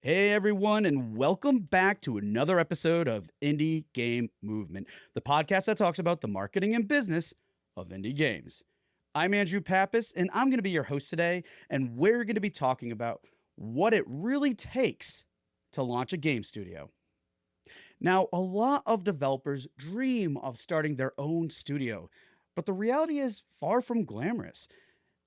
Hey everyone, and welcome back to another episode of Indie Game Movement, the podcast that talks about the marketing and business of indie games. I'm Andrew Pappas, and I'm going to be your host today, and we're going to be talking about what it really takes to launch a game studio. Now, a lot of developers dream of starting their own studio, but the reality is far from glamorous.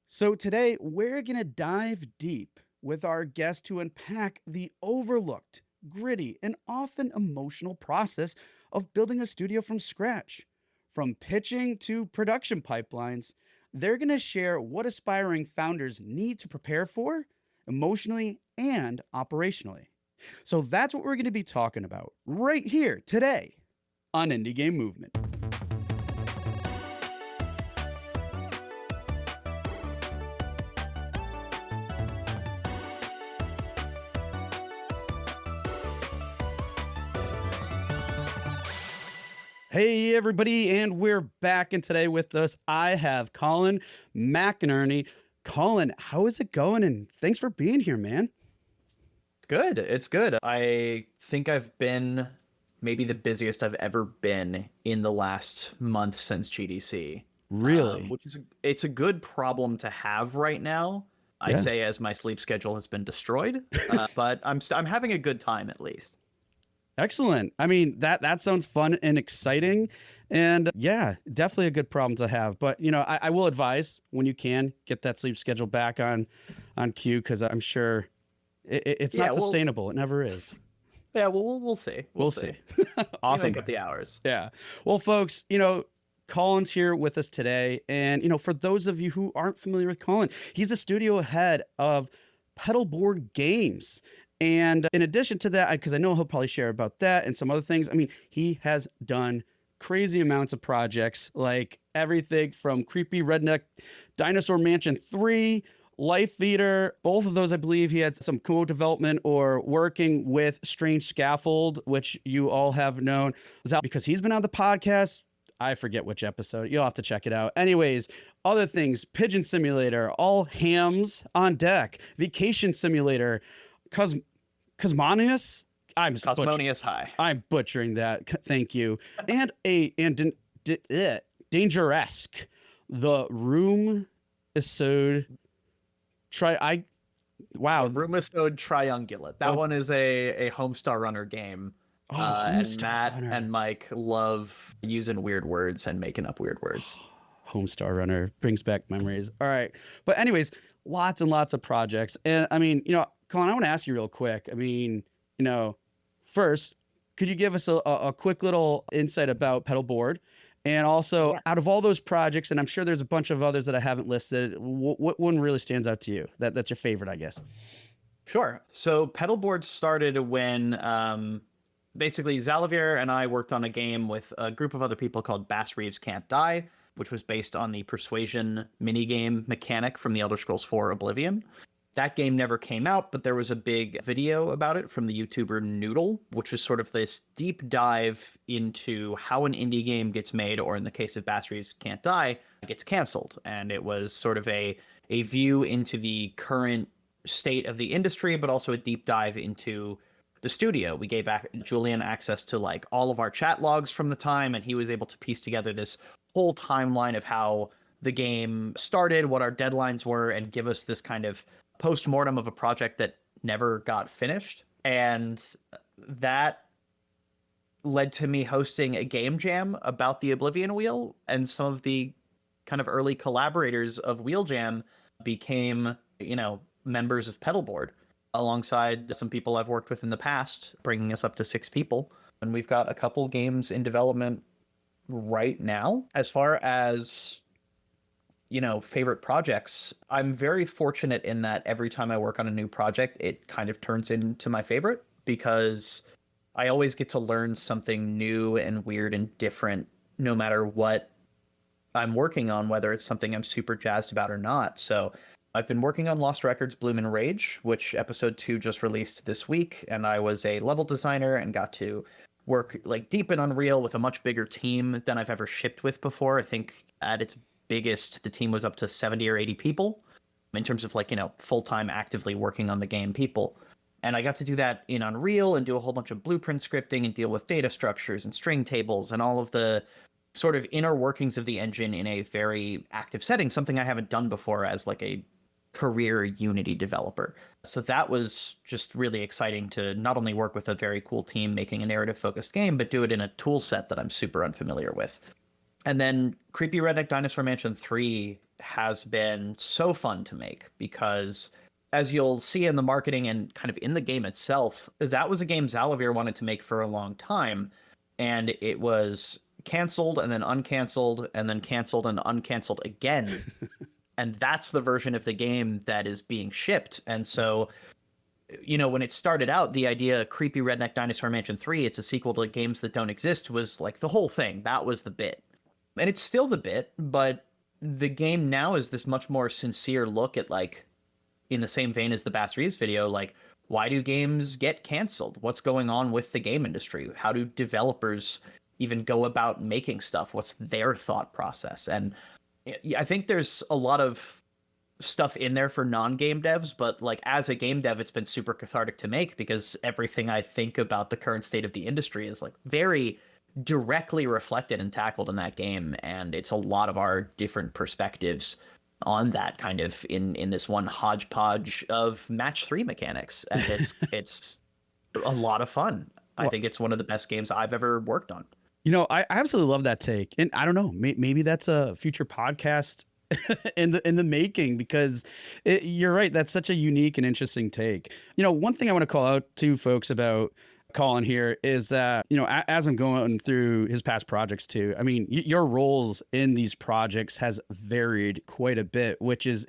So today, we're going to dive deep with our guest to unpack the overlooked, gritty, and often emotional process of building a studio from scratch. From pitching to production pipelines, they're going to share what aspiring founders need to prepare for emotionally and operationally. So that's what we're going to be talking about right here today on Indie Game Movement. Hey, everybody, and we're back. And today with us, I have Colin McInerney. Colin, how is it going? And thanks for being here, man. Good. It's good. I think I've been maybe the busiest I've ever been in the last month since GDC. Really? Which is it's a good problem to have right now. I Yeah. say as my sleep schedule has been destroyed, but I'm having a good time at least. Excellent. I mean, that sounds fun and exciting. And yeah, definitely a good problem to have. But, I will advise when you can get that sleep schedule back on cue, because I'm sure it's Yeah, not well, sustainable. It never is. yeah, we'll see. We'll see. We'll Awesome. make up the hours. Yeah. Well, folks, Colin's here with us today. And, for those of you who aren't familiar with Colin, he's the studio head of Pedalboard Games. And in addition to that, because I know he'll probably share about that and some other things, I mean, he has done crazy amounts of projects, like everything from Creepy Redneck Dinosaur Mansion 3, Life Eater. Both of those, I believe he had some co-development or working with Strange Scaffold, which you all have known. Because he's been on the podcast. I forget which episode. You'll have to check it out. Anyways, other things, Pigeon Simulator, All Hams on Deck, Vacation Simulator, Cosmonius. Cosmonius High. I'm butchering that. Thank you. And Dangeresque, the Room Episode. Wow. Rumisode Triungulate. That one is a Homestar Runner game. And Matt and Mike love using weird words and making up weird words. Homestar Runner brings back memories. All right. But anyways, lots and lots of projects. And I mean, Colin, I want to ask you real quick. I mean, first, could you give us a quick little insight about Pedalboard? And also, out of all those projects, and I'm sure there's a bunch of others that I haven't listed, what one really stands out to you? That's your favorite, I guess. Sure. So Pedalboard started when basically Xalavier and I worked on a game with a group of other people called Bass Reeves Can't Die, which was based on the Persuasion minigame mechanic from the Elder Scrolls IV Oblivion. That game never came out, but there was a big video about it from the YouTuber Noodle, which was sort of this deep dive into how an indie game gets made, or in the case of Bass Reeves Can't Die, gets canceled. And it was sort of a view into the current state of the industry, but also a deep dive into the studio. We gave Julian access to like all of our chat logs from the time, and he was able to piece together this whole timeline of how the game started, what our deadlines were, and give us this kind of post-mortem of a project that never got finished. And that led to me hosting a game jam about the Oblivion Wheel, and some of the kind of early collaborators of Wheel Jam became, members of Pedalboard, alongside some people I've worked with in the past, bringing us up to 6 people. And we've got a couple games in development right now. As far as favorite projects, I'm very fortunate in that every time I work on a new project, it kind of turns into my favorite, because I always get to learn something new and weird and different, no matter what I'm working on, whether it's something I'm super jazzed about or not. So I've been working on Lost Records Bloom and Rage, which episode 2 just released this week, and I was a level designer and got to work like deep in Unreal with a much bigger team than I've ever shipped with before. I think at its biggest, the team was up to 70 or 80 people in terms of full-time actively working on the game people. And I got to do that in Unreal and do a whole bunch of blueprint scripting and deal with data structures and string tables and all of the sort of inner workings of the engine in a very active setting, something I haven't done before as like a career Unity developer. So that was just really exciting to not only work with a very cool team making a narrative focused game, but do it in a tool set that I'm super unfamiliar with. And then Creepy Redneck Dinosaur Mansion 3 has been so fun to make because, as you'll see in the marketing and kind of in the game itself, that was a game Xalavir wanted to make for a long time. And it was canceled and then uncanceled and then canceled and uncanceled again. And that's the version of the game that is being shipped. And so, you know, when it started out, the idea Creepy Redneck Dinosaur Mansion 3, it's a sequel to games that don't exist, was like the whole thing. That was the bit. And it's still the bit, but the game now is this much more sincere look at, like, in the same vein as the Bass Reeves video, like, why do games get canceled? What's going on with the game industry? How do developers even go about making stuff? What's their thought process? And I think there's a lot of stuff in there for non-game devs, but like as a game dev, it's been super cathartic to make because everything I think about the current state of the industry is like very directly reflected and tackled in that game. And it's a lot of our different perspectives on that kind of in this one hodgepodge of match 3 mechanics. And it's a lot of fun. I think it's one of the best games I've ever worked on. You know, I absolutely love that take. And I don't know, maybe that's a future podcast in the making, because you're right. That's such a unique and interesting take. You know, one thing I want to call out to folks about Colin here is that, you know, as I'm going through his past projects too, I mean, your roles in these projects has varied quite a bit, which is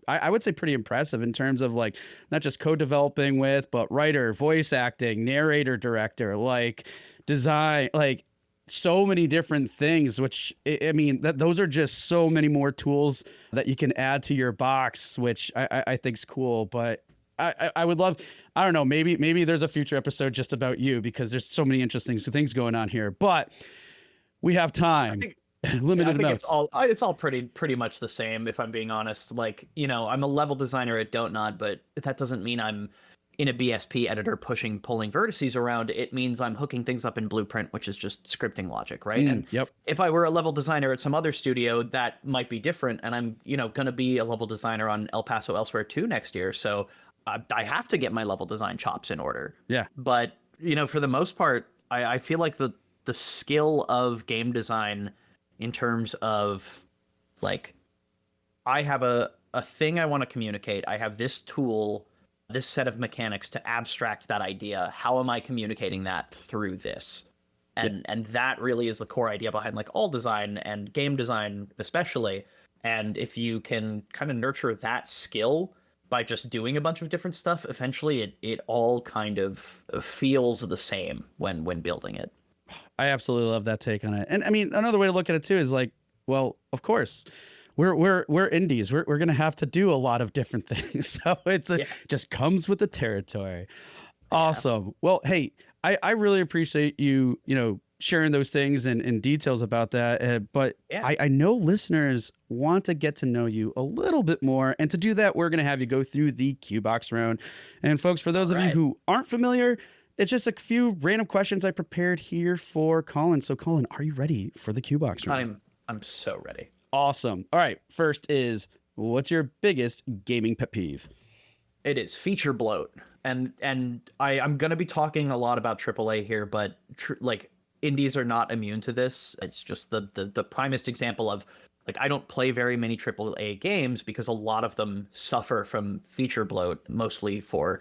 I would say pretty impressive in terms of like not just co-developing with, but writer, voice acting, narrator, director, like design, like so many different things, which I mean, those are just so many more tools that you can add to your box, which I think is cool. But I would love, I don't know, maybe there's a future episode just about you, because there's so many interesting things going on here, but we have time. Limited amounts. It's all pretty much the same, if I'm being honest. Like, you know, I'm a level designer at Don't, but that doesn't mean I'm in a BSP editor pulling vertices around. It means I'm hooking things up in Blueprint, which is just scripting logic, right? And yep. If I were a level designer at some other studio, that might be different. And I'm, you know, going to be a level designer on El Paso Elsewhere 2 next year. So I have to get my level design chops in order. Yeah. But, you know, for the most part, I feel like the skill of game design in terms of, like, I have a thing I want to communicate. I have this tool, this set of mechanics to abstract that idea. How am I communicating that through this? And that really is the core idea behind like all design and game design especially. And if you can kind of nurture that skill by just doing a bunch of different stuff, eventually it all kind of feels the same when building it. I absolutely love that take on it. And I mean, another way to look at it too is like, well, of course, we're indies. We're going to have to do a lot of different things. So just comes with the territory. Awesome. Yeah. Well, hey, I really appreciate you know, sharing those things and details about that. But yeah. I know listeners want to get to know you a little bit more. And to do that, we're going to have you go through the Q-Box round. And folks, for those of you who aren't familiar, it's just a few random questions I prepared here for Colin. So Colin, are you ready for the Q-Box round? I'm so ready. Awesome. All right. First is, what's your biggest gaming pet peeve? It is feature bloat. And I'm going to be talking a lot about AAA here, but like indies are not immune to this. It's just the primest example of, like, I don't play very many AAA games because a lot of them suffer from feature bloat, mostly for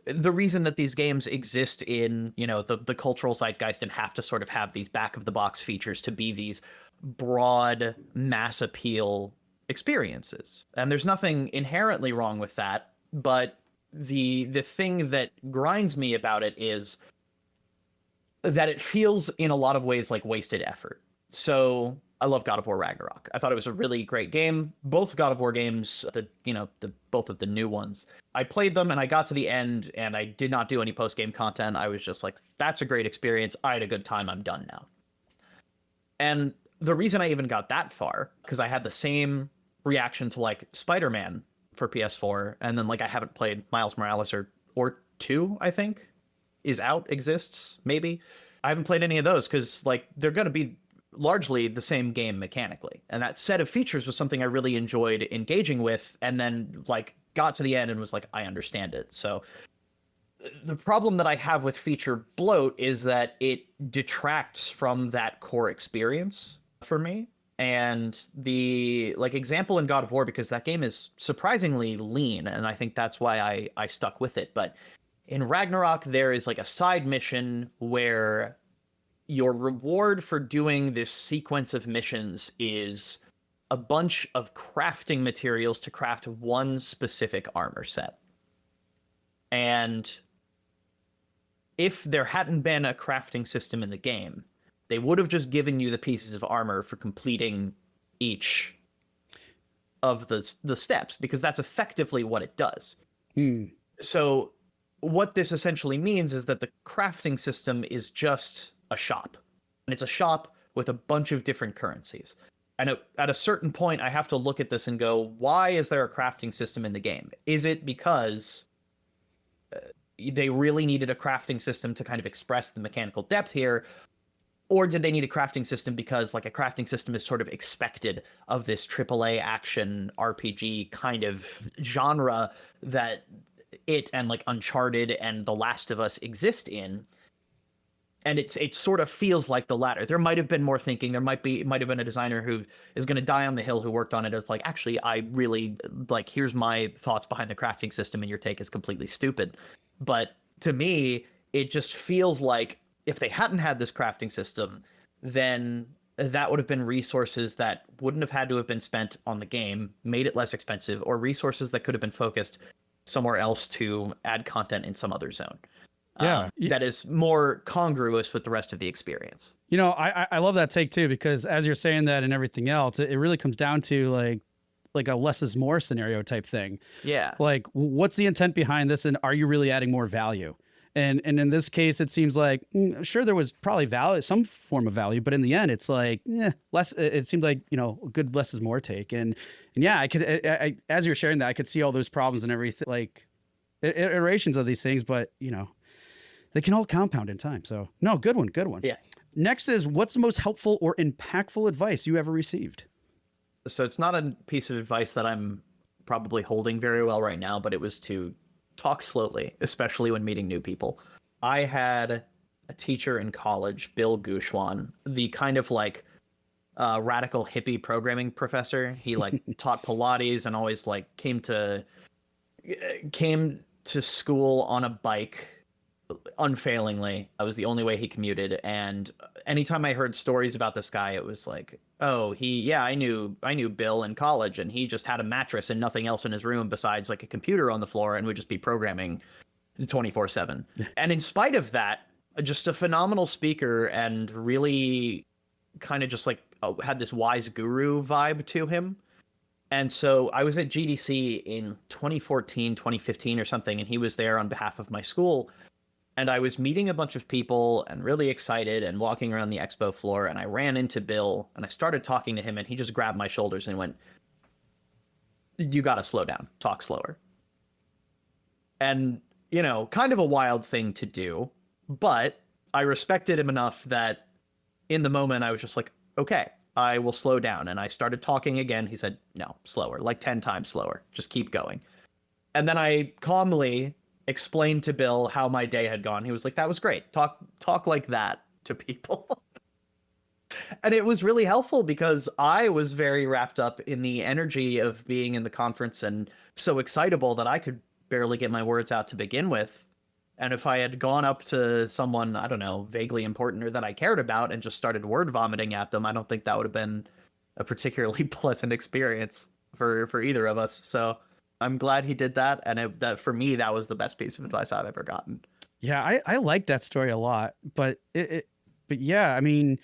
the reason that these games exist in, you know, the cultural zeitgeist and have to sort of have these back of the box features to be these broad mass appeal experiences. And there's nothing inherently wrong with that, but the thing that grinds me about it is that it feels in a lot of ways like wasted effort. So I love God of War Ragnarok. I thought it was a really great game. Both God of War games, both of the new ones, I played them and I got to the end and I did not do any post-game content. I was just like, that's a great experience. I had a good time. I'm done now. And the reason I even got that far, because I had the same reaction to like Spider-Man for PS4, and then like I haven't played Miles Morales or 2, I think, exists, maybe. I haven't played any of those because, like, they're going to be largely the same game mechanically. And that set of features was something I really enjoyed engaging with, and then, like, got to the end and was like, I understand it. So the problem that I have with feature bloat is that it detracts from that core experience for me. And the like example in God of War, because that game is surprisingly lean, and I think that's why I stuck with it. But in Ragnarok, there is like a side mission where your reward for doing this sequence of missions is a bunch of crafting materials to craft one specific armor set. And if there hadn't been a crafting system in the game, they would have just given you the pieces of armor for completing each of the steps, because that's effectively what it does. So what this essentially means is that the crafting system is just a shop. And it's a shop with a bunch of different currencies. And at a certain point, I have to look at this and go, why is there a crafting system in the game? Is it because they really needed a crafting system to kind of express the mechanical depth here? Or did they need a crafting system because, like, a crafting system is sort of expected of this AAA action RPG kind of genre that it and, like, Uncharted and The Last of Us exist in? And it sort of feels like the latter. There might have been more thinking. There might have been a designer who is going to die on the hill who worked on it as like, actually, I really, like, here's my thoughts behind the crafting system, and your take is completely stupid. But to me, it just feels like if they hadn't had this crafting system, then that would have been resources that wouldn't have had to have been spent on the game, made it less expensive, or resources that could have been focused somewhere else to add content in some other zone. That is more congruous with the rest of the experience. You know, I love that take too, because as you're saying that and everything else, it really comes down to like a less is more scenario type thing. Yeah. Like, what's the intent behind this, and are you really adding more value? And in this case, it seems like, sure, there was probably value, some form of value, but in the end, it's like, less. It seemed like, you know, a good less is more take. And yeah, I could, as you're sharing that, I could see all those problems and everything, like iterations of these things, but you know, they can all compound in time. So no, good one. Yeah. Next is, what's the most helpful or impactful advice you ever received? So it's not a piece of advice that I'm probably holding very well right now, but it was to talk slowly, especially when meeting new people. I had a teacher in college, Bill Gouchouin, the kind of like radical hippie programming professor. He like taught Pilates and always like came to school on a bike unfailingly. That was the only way he commuted. And anytime I heard stories about this guy, it was like, oh, I knew Bill in college, and he just had a mattress and nothing else in his room besides like a computer on the floor, and would just be programming 24/7. And in spite of that, just a phenomenal speaker, and really kind of just like had this wise guru vibe to him. And so I was at GDC in 2014, 2015 or something, and he was there on behalf of my school. And I was meeting a bunch of people and really excited and walking around the expo floor, and I ran into Bill and I started talking to him, and he just grabbed my shoulders and went, "You got to slow down, talk slower." And, you know, kind of a wild thing to do, but I respected him enough that in the moment I was just like, okay, I will slow down. And I started talking again. He said, no, slower, like 10 times slower, just keep going. And then I calmly explained to Bill how my day had gone. He was like, that was great. Talk like that to people. And it was really helpful because I was very wrapped up in the energy of being in the conference and so excitable that I could barely get my words out to begin with. And if I had gone up to someone, I don't know, vaguely important or that I cared about and just started word vomiting at them, I don't think that would have been a particularly pleasant experience for either of us. So I'm glad he did that, and that for me, that was the best piece of advice I've ever gotten. Yeah, I like that story a lot, but but yeah, I mean,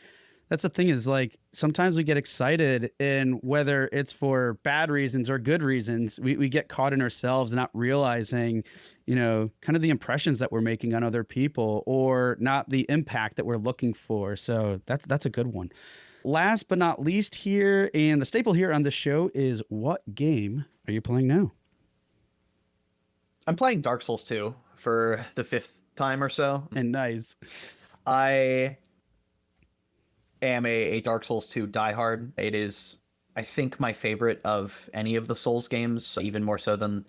that's the thing is like sometimes we get excited, and whether it's for bad reasons or good reasons, we get caught in ourselves, not realizing, you know, kind of the impressions that we're making on other people, or not the impact that we're looking for. So that's a good one. Last but not least here, and the staple here on the show is, what game are you playing now? I'm playing Dark Souls 2 for the 5th time or so. And nice. I am a Dark Souls 2 diehard. It is, I think, my favorite of any of the Souls games, even more so than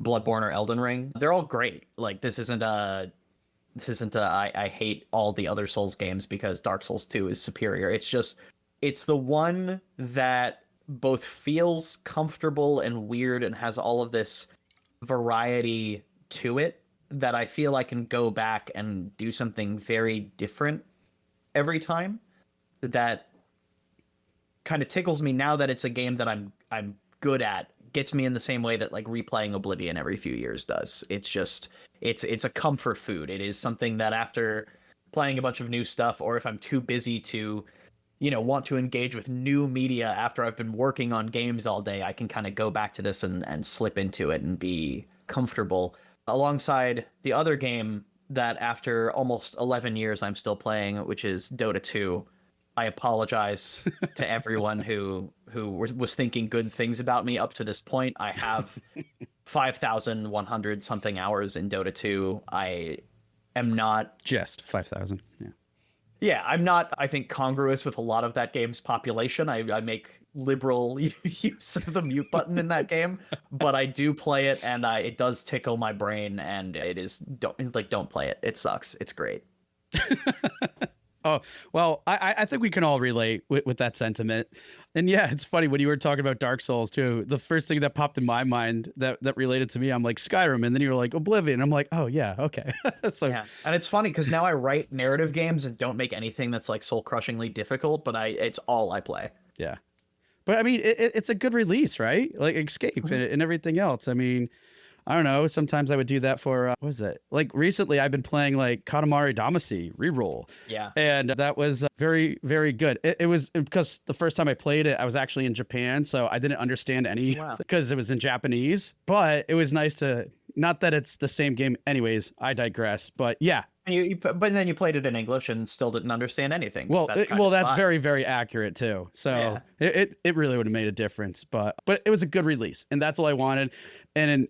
Bloodborne or Elden Ring. They're all great. Like, this isn't a I hate all the other Souls games because Dark Souls 2 is superior. It's just, it's the one that both feels comfortable and weird and has all of this variety to it that I feel I can go back and do something very different every time. That kind of tickles me now that it's a game that I'm good at. Gets me in the same way that like replaying Oblivion every few years does. It's just it's a comfort food. It is something that after playing a bunch of new stuff, or if I'm too busy to, want to engage with new media after I've been working on games all day, I can kind of go back to this and slip into it and be comfortable. Alongside the other game that after almost 11 years I'm still playing, which is Dota 2. I apologize to everyone who was thinking good things about me up to this point. I have 5,100 something hours in Dota 2. I am not just 5,000. Yeah. Yeah, I'm not, I think, congruous with a lot of that game's population. I make liberal use of the mute button in that game, but I do play it, and it does tickle my brain, and it is, don't play it. It sucks. It's great. Oh, well, I think we can all relate with that sentiment. And yeah, it's funny when you were talking about Dark Souls too. The first thing that popped in my mind that related to me, I'm like Skyrim. And then you were like Oblivion. I'm like, oh yeah, okay. So yeah. And it's funny because now I write narrative games and don't make anything that's like soul crushingly difficult, but it's all I play. Yeah. But I mean, it's a good release, right? Like Escape and everything else. I mean, I don't know. Sometimes I would do that for, what was it? Like recently I've been playing like Katamari Damacy Reroll. Yeah. And that was very, very good. It was because the first time I played it, I was actually in Japan. So I didn't understand any because it was in Japanese, but it was nice to, not that it's the same game anyways, I digress, but yeah. But then you played it in English and still didn't understand anything. Well, that's very, very accurate too. So it really would have made a difference, but it was a good release, and that's all I wanted. And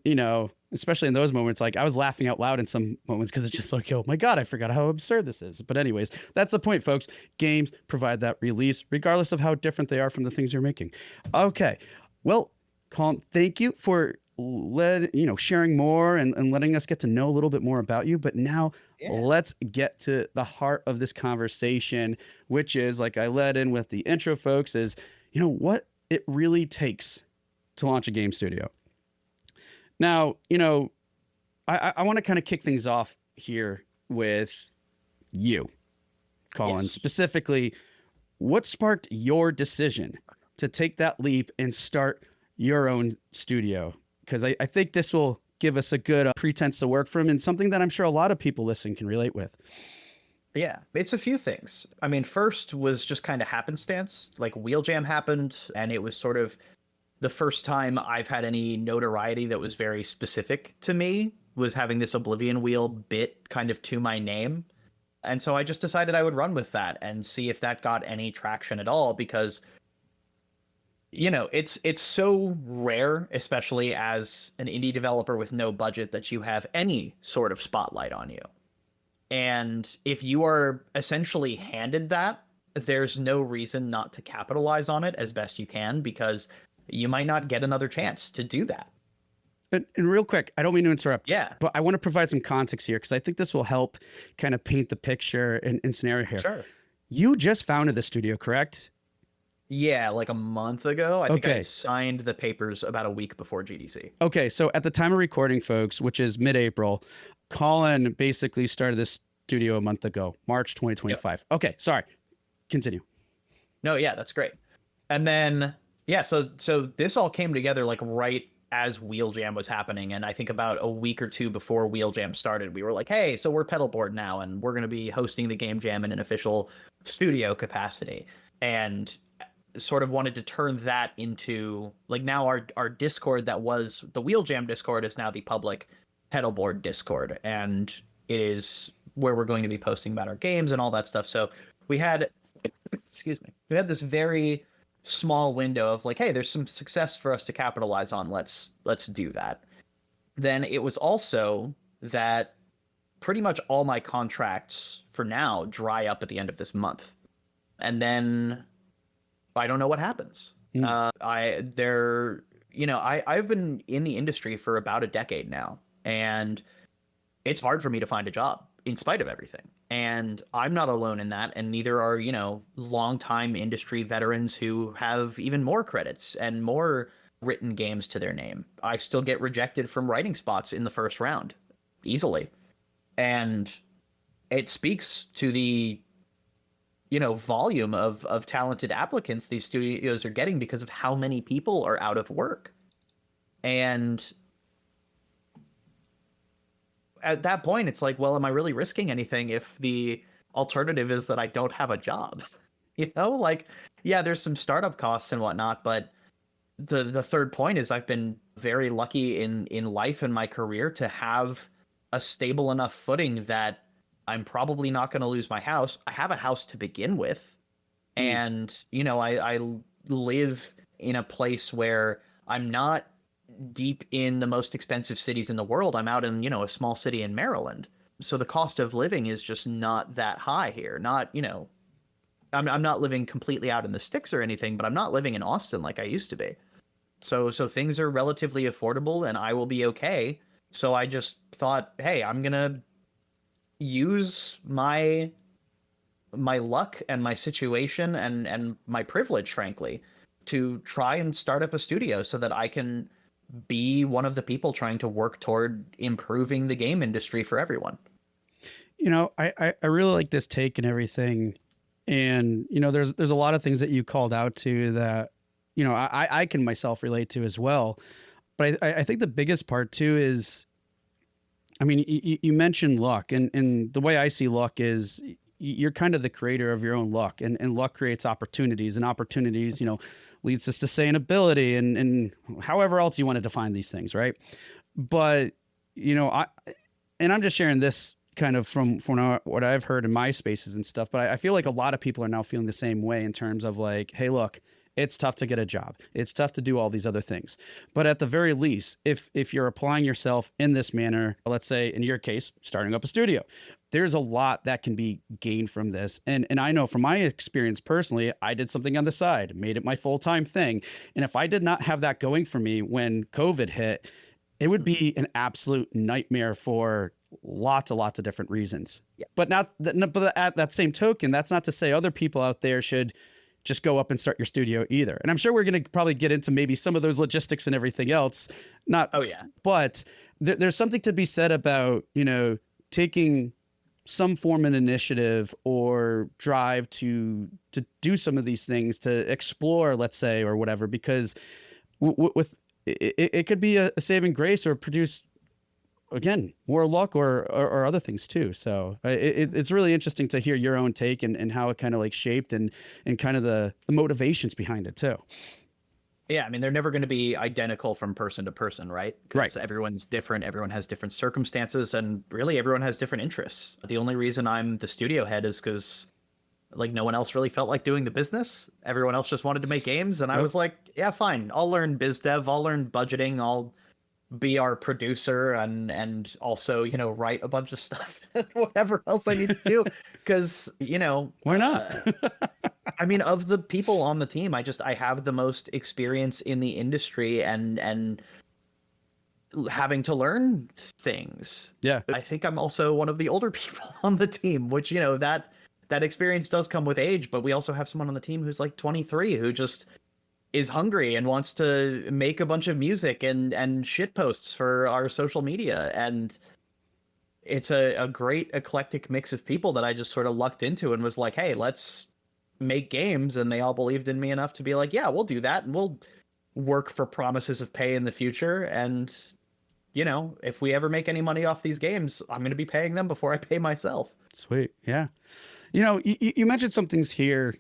especially in those moments, like I was laughing out loud in some moments because it's just like, oh my God, I forgot how absurd this is. But anyways, that's the point, folks. Games provide that release, regardless of how different they are from the things you're making. Okay, well, Colin, thank you for sharing more and letting us get to know a little bit more about you. But now let's get to the heart of this conversation, which is, like I led in with the intro, folks, is, what it really takes to launch a game studio. Now, I want to kind of kick things off here with you, Colin. Yes. Specifically, what sparked your decision to take that leap and start your own studio? Because I think this will give us a good pretense to work from, and something that I'm sure a lot of people listening can relate with. Yeah, it's a few things. I mean, first was just kind of happenstance. Like Wheel Jam happened, and it was sort of the first time I've had any notoriety that was very specific to me, was having this Oblivion Wheel bit kind of to my name. And so I just decided I would run with that and see if that got any traction at all, because it's so rare, especially as an indie developer with no budget, that you have any sort of spotlight on you. And if you are essentially handed that, there's no reason not to capitalize on it as best you can, because you might not get another chance to do that. And real quick, I don't mean to interrupt. Yeah. But I want to provide some context here, because I think this will help kind of paint the picture and scenario here. Sure. You just founded the studio, correct? Yeah, like a month ago. I think I signed the papers about a week before GDC. Okay, so at the time of recording, folks, which is mid-April, Colin basically started this studio a month ago, March 2025. Yep. Okay, sorry. Continue. No, yeah, that's great. And then, so this all came together like right as Wheel Jam was happening. And I think about a week or two before Wheel Jam started, we were like, hey, so we're Pedalboard now, and we're going to be hosting the Game Jam in an official studio capacity. And sort of wanted to turn that into, like, now our Discord that was the Wheel Jam Discord is now the public Pedalboard Discord, and it is where we're going to be posting about our games and all that stuff. So we had this very small window of like, hey, there's some success for us to capitalize on. Let's do that. Then it was also that pretty much all my contracts for now dry up at the end of this month. And then I don't know what happens. I've been in the industry for about a decade now, and it's hard for me to find a job in spite of everything. And I'm not alone in that, and neither are, longtime industry veterans who have even more credits and more written games to their name. I still get rejected from writing spots in the first round easily. And it speaks to the volume of talented applicants these studios are getting because of how many people are out of work. And at that point, it's like, well, am I really risking anything if the alternative is that I don't have a job? Yeah, there's some startup costs and whatnot, but the third point is I've been very lucky in life and my career to have a stable enough footing that I'm probably not going to lose my house. I have a house to begin with. And, I live in a place where I'm not deep in the most expensive cities in the world. I'm out in, a small city in Maryland. So the cost of living is just not that high here. Not, I'm not living completely out in the sticks or anything, but I'm not living in Austin like I used to be. So things are relatively affordable and I will be okay. So I just thought, hey, I'm going to use my luck and my situation and my privilege, frankly, to try and start up a studio so that I can be one of the people trying to work toward improving the game industry for everyone. I really like this take and everything. And, there's a lot of things that you called out to that, I can myself relate to as well. But I think the biggest part too is, you mentioned luck, and the way I see luck is you're kind of the creator of your own luck, and luck creates opportunities, and opportunities, leads to sustainability and however else you want to define these things. Right. But, I'm just sharing this kind of from what I've heard in my spaces and stuff, but I feel like a lot of people are now feeling the same way in terms of like, hey, look, it's tough to get a job. It's tough to do all these other things. But at the very least, if you're applying yourself in this manner, let's say in your case, starting up a studio, there's a lot that can be gained from this. And I know from my experience personally, I did something on the side, made it my full-time thing. And if I did not have that going for me when COVID hit, it would be an absolute nightmare for lots of different reasons. Yeah. But at that same token, that's not to say other people out there should just go up and start your studio either. And I'm sure we're going to probably get into maybe some of those logistics and everything else. But there's something to be said about, taking some form of initiative or drive to do some of these things, to explore, let's say, or whatever, because with it could be a saving grace or produce, again, more luck or other things too. So it's really interesting to hear your own take and how it kind of like shaped and kind of the motivations behind it too. Yeah, they're never going to be identical from person to person, right? Right. Everyone's different. Everyone has different circumstances, and really everyone has different interests. The only reason I'm the studio head is because no one else really felt like doing the business. Everyone else just wanted to make games, and I was like, yeah, fine. I'll learn biz dev. I'll learn budgeting. I'll be our producer and also, write a bunch of stuff and whatever else I need to do. Because, why not? Of the people on the team, I have the most experience in the industry and having to learn things. Yeah. I think I'm also one of the older people on the team, which, that experience does come with age, but we also have someone on the team who's like 23 who just is hungry and wants to make a bunch of music and shit posts for our social media. And it's a great eclectic mix of people that I just sort of lucked into and was like, hey, let's make games. And they all believed in me enough to be like, yeah, we'll do that. And we'll work for promises of pay in the future. And, if we ever make any money off these games, I'm going to be paying them before I pay myself. Sweet. Yeah. You mentioned some things here,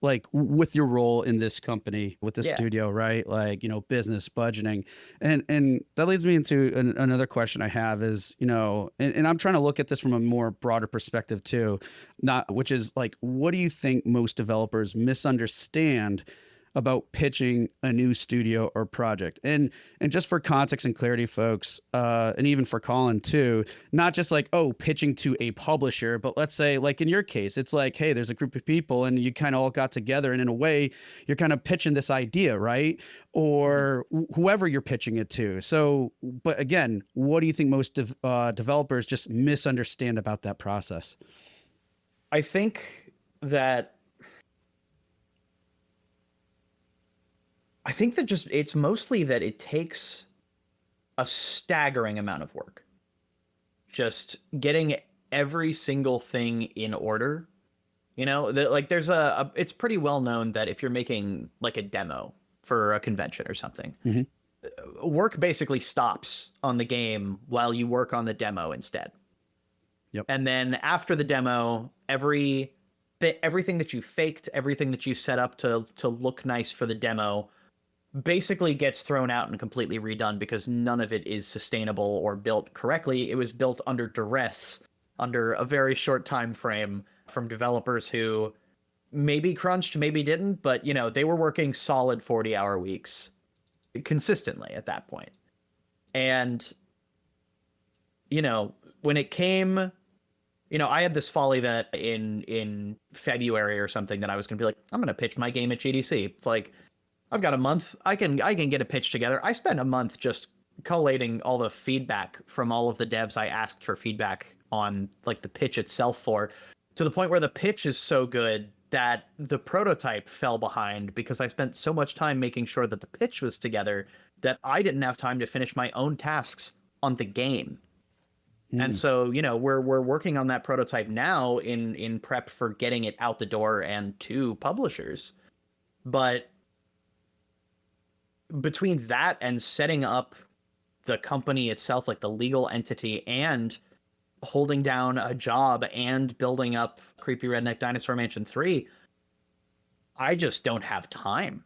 like with your role in this company, with the studio, right? Like, business budgeting. And that leads me into another question I have is, and I'm trying to look at this from a more broader perspective too, which is like, what do you think most developers misunderstand about pitching a new studio or project? And just for context and clarity, folks, and even for Colin too, not just like, oh, pitching to a publisher, but let's say like in your case, it's like, hey, there's a group of people and you kind of all got together, and in a way you're kind of pitching this idea, right? Or whoever you're pitching it to. So, but again, what do you think most developers just misunderstand about that process? I think that just it's mostly that it takes a staggering amount of work. Just getting every single thing in order. You know, like there's it's pretty well known that if you're making like a demo for a convention or something, work basically stops on the game while you work on the demo instead. Yep. And then after the demo, everything that you faked, everything that you set up to look nice for the demo basically gets thrown out and completely redone because none of it is sustainable or built correctly. It was built under duress, under a very short time frame from developers who maybe crunched, maybe didn't, but you know, they were working solid 40-hour weeks consistently at that point. And you know, when it came, you know, I had this folly that in February or something that I was going to be like, I'm going to pitch my game at GDC. It's like, I've got a month. I can get a pitch together. I spent a month just collating all the feedback from all of the devs I asked for feedback on, like the pitch itself for, to the point where the pitch is so good that the prototype fell behind because I spent so much time making sure that the pitch was together that I didn't have time to finish my own tasks on the game. And so, you know, we're working on that prototype now in prep for getting it out the door and to publishers. But between that and setting up the company itself, like the legal entity, and holding down a job and building up Creepy Redneck Dinosaur Mansion 3, I just don't have time.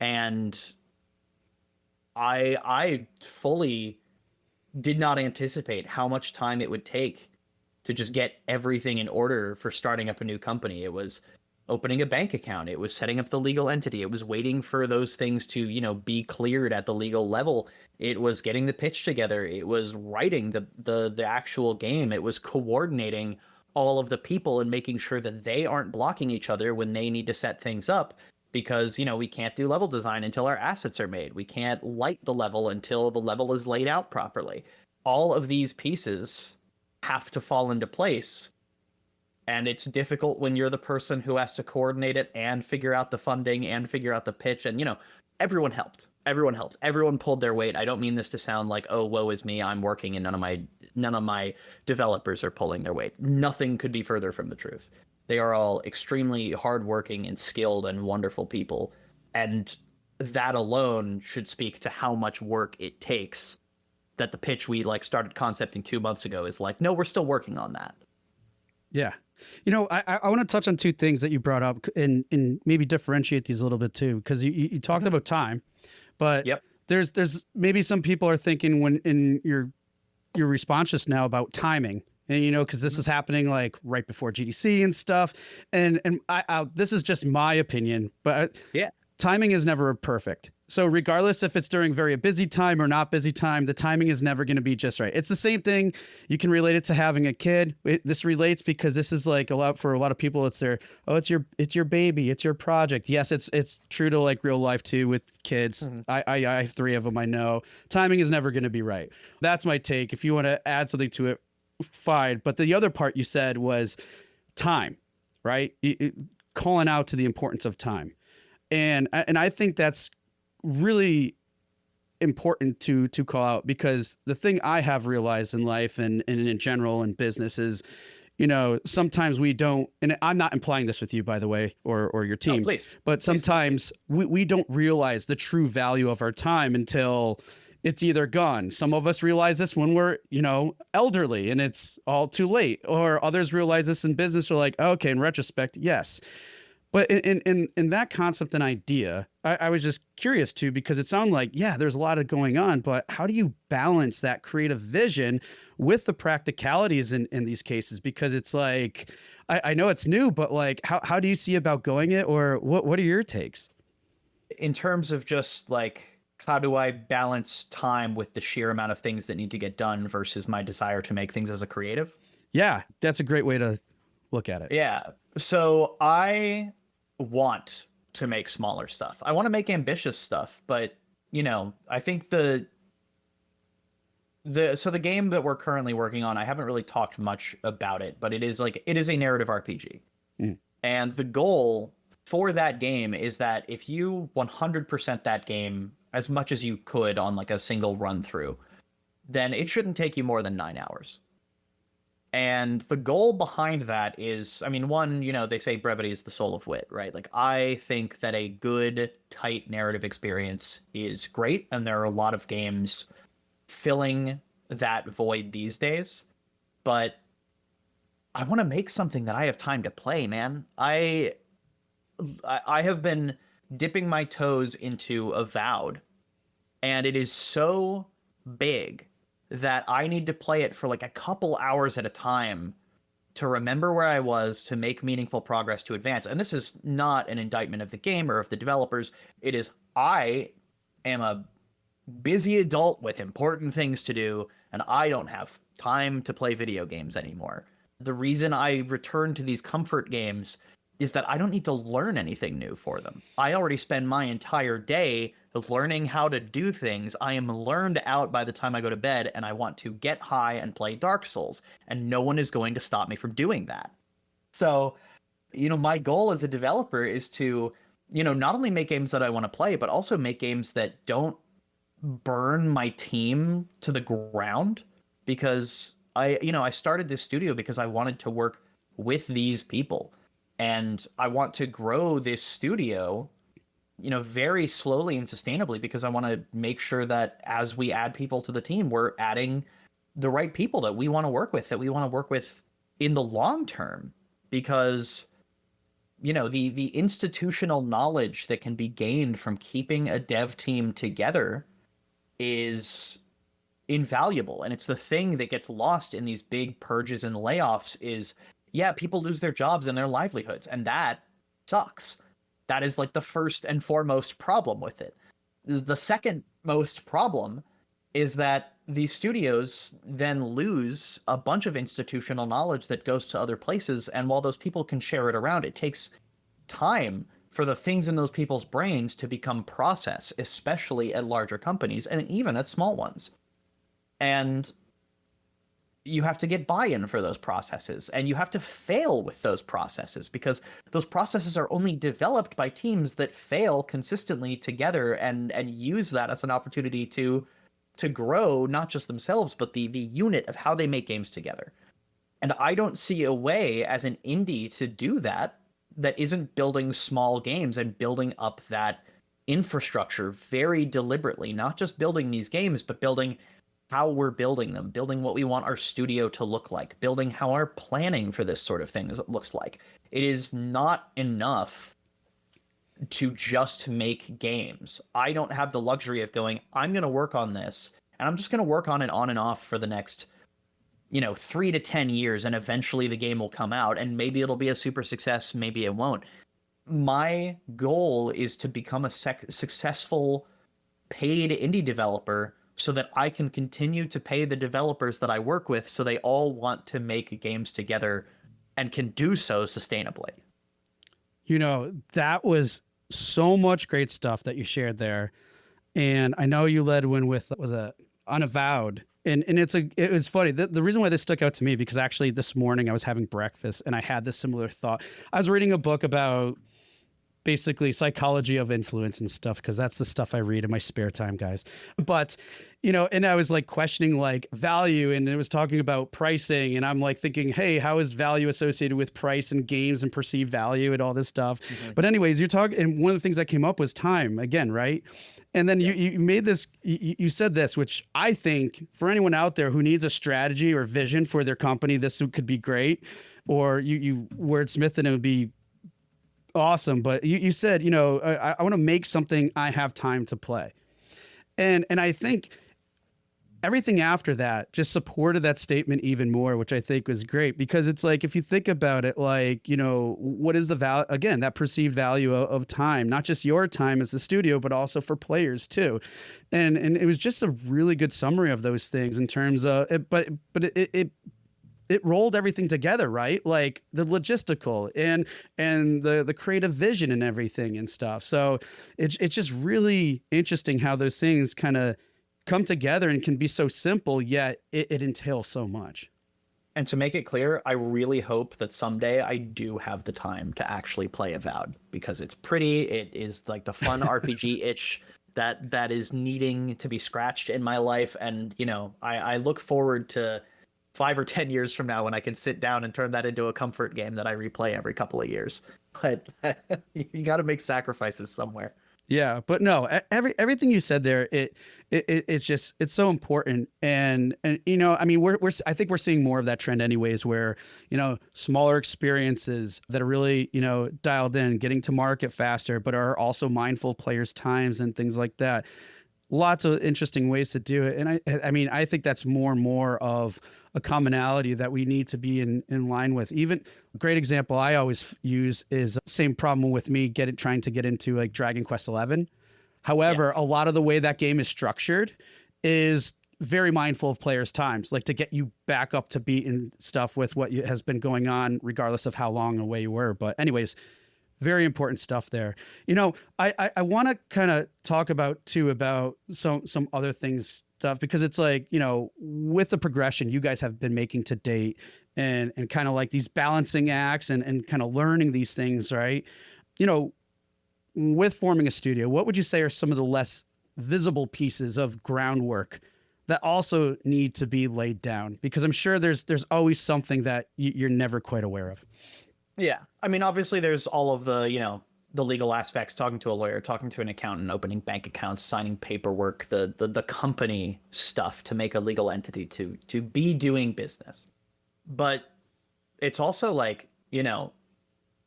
And I fully did not anticipate how much time it would take to just get everything in order for starting up a new company. It was opening a bank account. It was setting up the legal entity. It was waiting for those things to, you know, be cleared at the legal level. It was getting the pitch together. It was writing the actual game. It was coordinating all of the people and making sure that they aren't blocking each other when they need to set things up. Because, you know, we can't do level design until our assets are made. We can't light the level until the level is laid out properly. All of these pieces have to fall into place. And it's difficult when you're the person who has to coordinate it and figure out the funding and figure out the pitch. And, you know, everyone helped. Everyone helped. Everyone pulled their weight. I don't mean this to sound like, oh, woe is me, I'm working and none of my developers are pulling their weight. Nothing could be further from the truth. They are all extremely hardworking and skilled and wonderful people. And that alone should speak to how much work it takes, that the pitch we like started concepting 2 months ago is like, no, we're still working on that. Yeah. You know, I want to touch on two things that you brought up and maybe differentiate these a little bit too, because you talked about time, but there's maybe some people are thinking when in your response just now about timing. And, you know, because this is happening like right before GDC and stuff. And I this is just my opinion, but timing is never perfect. So regardless if it's during very busy time or not busy time, the timing is never going to be just right. It's the same thing. You can relate it to having a kid. This relates because this is like for a lot of people, it's it's your baby, it's your project. Yes, it's true to like real life too with kids. I have 3 of them. I know timing is never going to be right. That's my take. If you want to add something to it, fine. But the other part you said was time, right? Calling out to the importance of time. And I think that's really important to call out, because the thing I have realized in life and in general in business is, you know, sometimes we don't, and I'm not implying this with you, by the way, or your team, but sometimes we don't realize the true value of our time until it's either gone. Some of us realize this when we're, you know, elderly and it's all too late, or others realize this in business. Are like, okay, in retrospect, yes. But in that concept and idea, I was just curious too, because it sounded like, yeah, there's a lot of going on, but how do you balance that creative vision with the practicalities in these cases? Because it's like, I know it's new, but like, how do you see about going it, or what are your takes? in terms of just like, how do I balance time with the sheer amount of things that need to get done versus my desire to make things as a creative? Yeah, that's a great way to look at it. Yeah. So I want to make smaller stuff. I want to make ambitious stuff, but I think the game that we're currently working on, I haven't really talked much about it, but it is a narrative RPG. Mm. And the goal for that game is that if you 100% that game as much as you could on like a single run through, then it shouldn't take you more than 9 hours. And the goal behind that is, I mean, one, they say brevity is the soul of wit, right? Like, I think that a good, tight narrative experience is great, and there are a lot of games filling that void these days. But I want to make something that I have time to play, man. I have been dipping my toes into Avowed, and it is so big that I need to play it for like a couple hours at a time to remember where I was, to make meaningful progress, to advance. And this is not an indictment of the game or of the developers. It is, I am a busy adult with important things to do, and I don't have time to play video games anymore. The reason I return to these comfort games is that I don't need to learn anything new for them. I already spend my entire day learning how to do things. I am learned out by the time I go to bed, and I want to get high and play Dark Souls, and no one is going to stop me from doing that. So, my goal as a developer is to, not only make games that I want to play, but also make games that don't burn my team to the ground, because I started this studio because I wanted to work with these people. And I want to grow this studio, very slowly and sustainably, because I want to make sure that as we add people to the team, we're adding the right people that we want to work with, in the long term. Because, the institutional knowledge that can be gained from keeping a dev team together is invaluable. And it's the thing that gets lost in these big purges and layoffs is, yeah, people lose their jobs and their livelihoods, and that sucks. That is like the first and foremost problem with it. The second most problem is that these studios then lose a bunch of institutional knowledge that goes to other places, and while those people can share it around, it takes time for the things in those people's brains to become process, especially at larger companies and even at small ones. And you have to get buy-in for those processes, and you have to fail with those processes, because those processes are only developed by teams that fail consistently together and use that as an opportunity to grow not just themselves, but the unit of how they make games together. And I don't see a way as an indie to do that isn't building small games and building up that infrastructure very deliberately, not just building these games, but building how we're building them, building what we want our studio to look like, building how our planning for this sort of thing looks like. It is not enough to just make games. I don't have the luxury of going, I'm going to work on this, and I'm just going to work on it on and off for the next, 3 to 10 years, and eventually the game will come out, and maybe it'll be a super success, maybe it won't. My goal is to become a successful paid indie developer, so that I can continue to pay the developers that I work with, so they all want to make games together and can do so sustainably. That was so much great stuff that you shared there. And I know you led one with, was it Unavowed? And it was funny. The reason why this stuck out to me, because actually this morning I was having breakfast and I had this similar thought. I was reading a book about basically psychology of influence and stuff, because that's the stuff I read in my spare time, guys. But, and I was like questioning like value, and it was talking about pricing, and I'm like thinking, hey, how is value associated with price and games and perceived value and all this stuff? Mm-hmm. But anyways, you're talking, and one of the things that came up was time again, right? And then you made this, you said this, which I think for anyone out there who needs a strategy or vision for their company, this could be great. Or you wordsmith and it would be awesome. But you said, I want to make something I have time to play. And I think everything after that just supported that statement even more, which I think was great, because it's like, if you think about it, like, you know, what is the value, again, that perceived value of time, not just your time as the studio, but also for players too. And it was just a really good summary of those things in terms of it, but it rolled everything together, right? Like the logistical and the creative vision and everything and stuff. So it's just really interesting how those things kind of come together and can be so simple, yet it entails so much. And to make it clear, I really hope that someday I do have the time to actually play Avowed, because it's pretty. It is like the fun RPG itch that is needing to be scratched in my life. And, you know, I look forward to 5 or 10 years from now when I can sit down and turn that into a comfort game that I replay every couple of years. But you got to make sacrifices somewhere. Yeah, but no, everything you said there, it's just, it's so important. And you know, I mean, I think we're seeing more of that trend anyways, where, you know, smaller experiences that are really, you know, dialed in, getting to market faster, but are also mindful of players' times and things like that. Lots of interesting ways to do it. And I mean, I think that's more and more of a commonality that we need to be in line with. Even a great example I always use is same problem with me trying to get into like Dragon Quest 11. However, Yeah. a lot of the way that game is structured is very mindful of players' times, like to get you back up to beat and stuff with what has been going on, regardless of how long away you were. But anyways, very important stuff there. You know, I want to kind of talk about some other things stuff, because it's like, you know, with the progression you guys have been making to date, and kind of like these balancing acts and kind of learning these things, right? You know, with forming a studio, what would you say are some of the less visible pieces of groundwork that also need to be laid down? Because I'm sure there's always something that you're never quite aware of. Yeah. I mean, obviously there's all of the, you know, the legal aspects, talking to a lawyer, talking to an accountant, opening bank accounts, signing paperwork, the company stuff to make a legal entity to be doing business. But it's also like, you know,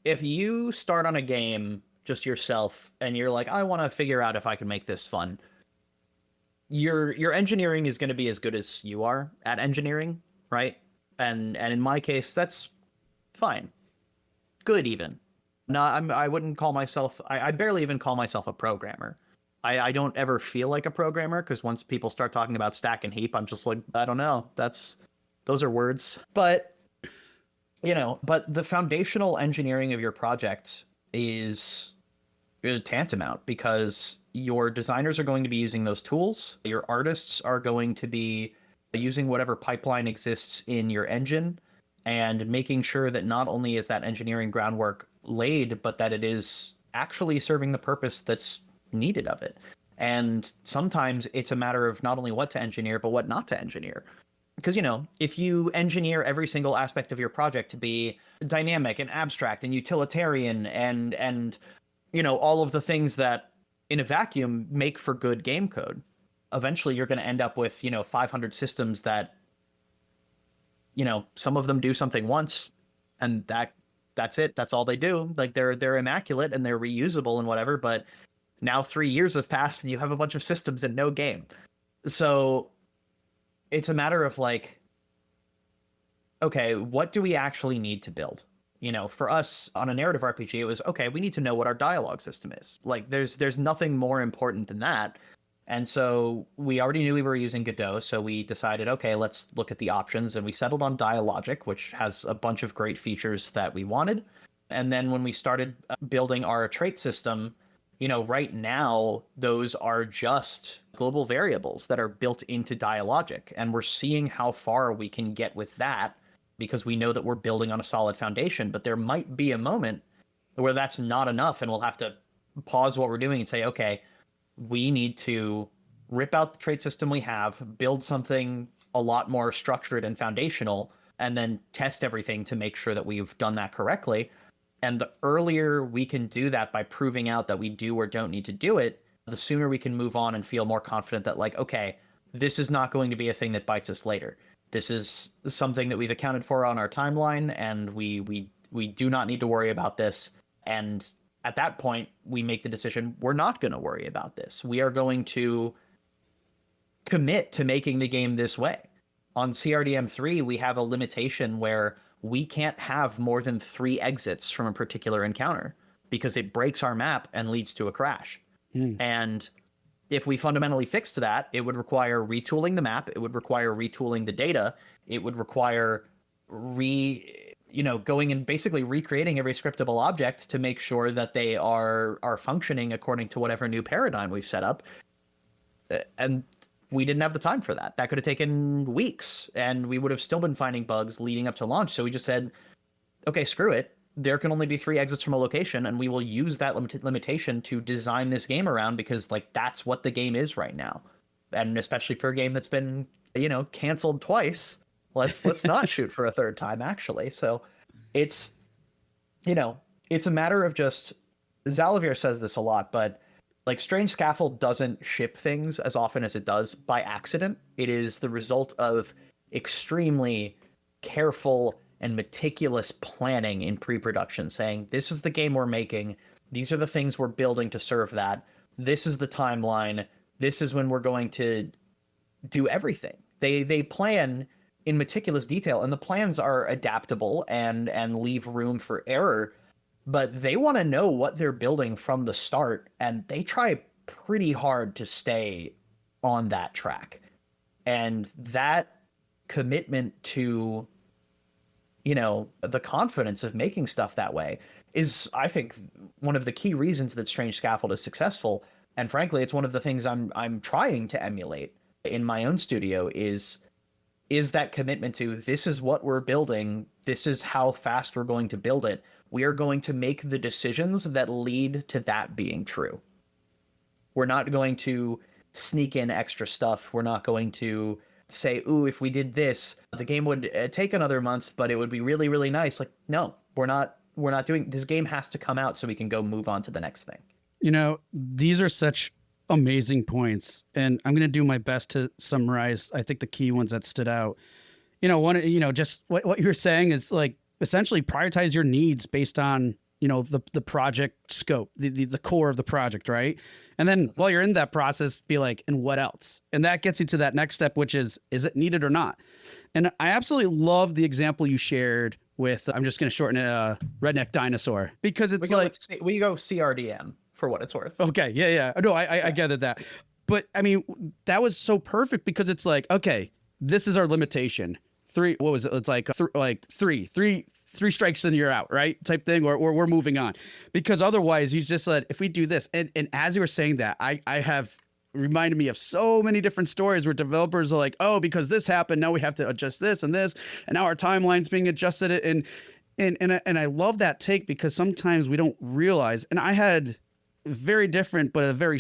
if you start on a game just yourself and you're like, I want to figure out if I can make this fun, your engineering is going to be as good as you are at engineering, right? And in my case, that's fine. Good even. No, I wouldn't call myself, I barely even call myself a programmer. I don't ever feel like a programmer, because once people start talking about stack and heap, I'm just like, I don't know. Those are words. But, you know, but the foundational engineering of your project is tantamount, because your designers are going to be using those tools. Your artists are going to be using whatever pipeline exists in your engine, and making sure that not only is that engineering groundwork laid, but that it is actually serving the purpose that's needed of it. And sometimes it's a matter of not only what to engineer, but what not to engineer. Because, you know, if you engineer every single aspect of your project to be dynamic and abstract and utilitarian and you know, all of the things that in a vacuum make for good game code, eventually you're going to end up with, you know, 500 systems that, you know, some of them do something once and that's it. That's all they do. Like they're immaculate and they're reusable and whatever, but now 3 years have passed and you have a bunch of systems and no game. So it's a matter of like, okay, what do we actually need to build? You know, for us on a narrative RPG, it was, okay, we need to know what our dialogue system is. Like there's nothing more important than that. And so we already knew we were using Godot, so we decided, okay, let's look at the options, and we settled on Dialogic, which has a bunch of great features that we wanted. And then when we started building our trait system, you know, right now, those are just global variables that are built into Dialogic, and we're seeing how far we can get with that, because we know that we're building on a solid foundation. But there might be a moment where that's not enough, and we'll have to pause what we're doing and say, okay, we need to rip out the trait system we have, build something a lot more structured and foundational, and then test everything to make sure that we've done that correctly. And the earlier we can do that by proving out that we do or don't need to do it, the sooner we can move on and feel more confident that, like, okay, this is not going to be a thing that bites us later. This is something that we've accounted for on our timeline, and we do not need to worry about this. And at that point, we make the decision, we're not going to worry about this. We are going to commit to making the game this way. On CRDM3, we have a limitation where we can't have more than 3 exits from a particular encounter because it breaks our map and leads to a crash. And if we fundamentally fixed that, it would require retooling the map, it would require retooling the data, it would require going and basically recreating every scriptable object to make sure that they are functioning according to whatever new paradigm we've set up. And we didn't have the time for that. That could have taken weeks, and we would have still been finding bugs leading up to launch. So we just said, okay, screw it. There can only be 3 exits from a location, and we will use that limitation to design this game around, because like that's what the game is right now. And especially for a game that's been, canceled twice, let's not shoot for a third time, actually. So it's a matter of just, Xalavier says this a lot, but like Strange Scaffold doesn't ship things as often as it does by accident. It is the result of extremely careful and meticulous planning in pre-production, saying, this is the game we're making. These are the things we're building to serve that. This is the timeline. This is when we're going to do everything. They plan in meticulous detail, and the plans are adaptable and leave room for error, but they want to know what they're building from the start, and they try pretty hard to stay on that track. And that commitment to, the confidence of making stuff that way is, I think, one of the key reasons that Strange Scaffold is successful. And frankly, it's one of the things I'm trying to emulate in my own studio is that commitment to, this is what we're building. This is how fast we're going to build it. We are going to make the decisions that lead to that being true. We're not going to sneak in extra stuff. We're not going to say, ooh, if we did this, the game would take another month, but it would be really, really nice. Like, no, we're not doing, this game has to come out so we can go move on to the next thing. These are such amazing points, and I'm going to do my best to summarize, I think, the key ones that stood out. Just what you're saying is like, essentially prioritize your needs based on, the project scope, the core of the project, right? And then while you're in that process, be like, and what else? And that gets you to that next step, which is it needed or not? And I absolutely love the example you shared with, I'm just going to shorten it, Redneck Dinosaur, because it's we go CRDM for what it's worth. Okay. Yeah. No, I gathered that. But I mean, that was so perfect, because it's like, okay, this is our limitation. 3, what was it? It's like, three strikes and you're out, right? Type thing, or we're moving on. Because otherwise you just said, if we do this, and as you were saying that, I have reminded me of so many different stories where developers are like, oh, because this happened, now we have to adjust this and this, and now our timeline's being adjusted. And I love that take, because sometimes we don't realize, and I had very different, but a very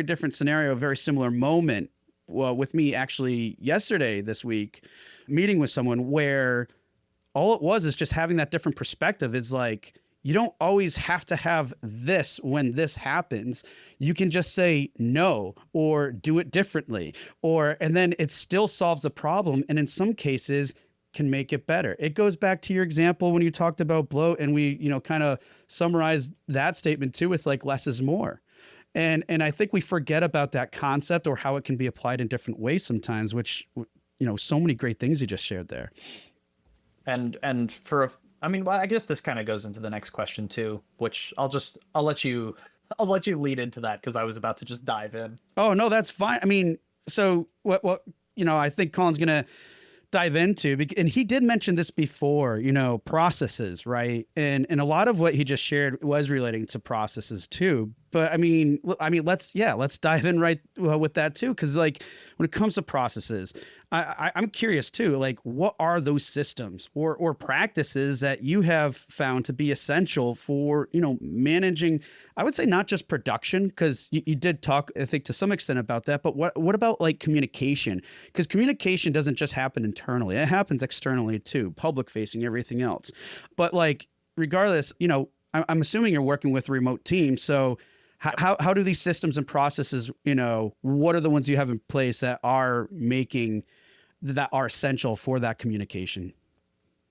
different scenario, a very similar moment with me actually yesterday, this week, meeting with someone where all it was is just having that different perspective. Is like, you don't always have to have this when this happens. You can just say no, or do it differently, and then it still solves the problem. And in some cases can make it better. It goes back to your example when you talked about bloat, and we, kind of summarized that statement too with like less is more. And I think we forget about that concept, or how it can be applied in different ways sometimes, which, so many great things you just shared there. And I guess this kind of goes into the next question too, which I'll let you lead into that, because I was about to just dive in. Oh, no, that's fine. I mean, so what I think Colin's going to dive into, and he did mention this before, processes, right? And a lot of what he just shared was relating to processes too. But I mean, let's dive in right with that too. Cause like when it comes to processes, I'm curious too, like what are those systems or practices that you have found to be essential for, managing, I would say not just production, because you did talk, I think, to some extent about that, but what about like communication? Because communication doesn't just happen internally, it happens externally too, public facing, everything else. But like, regardless, I'm assuming you're working with a remote team. So how do these systems and processes, what are the ones you have in place that are essential for that communication?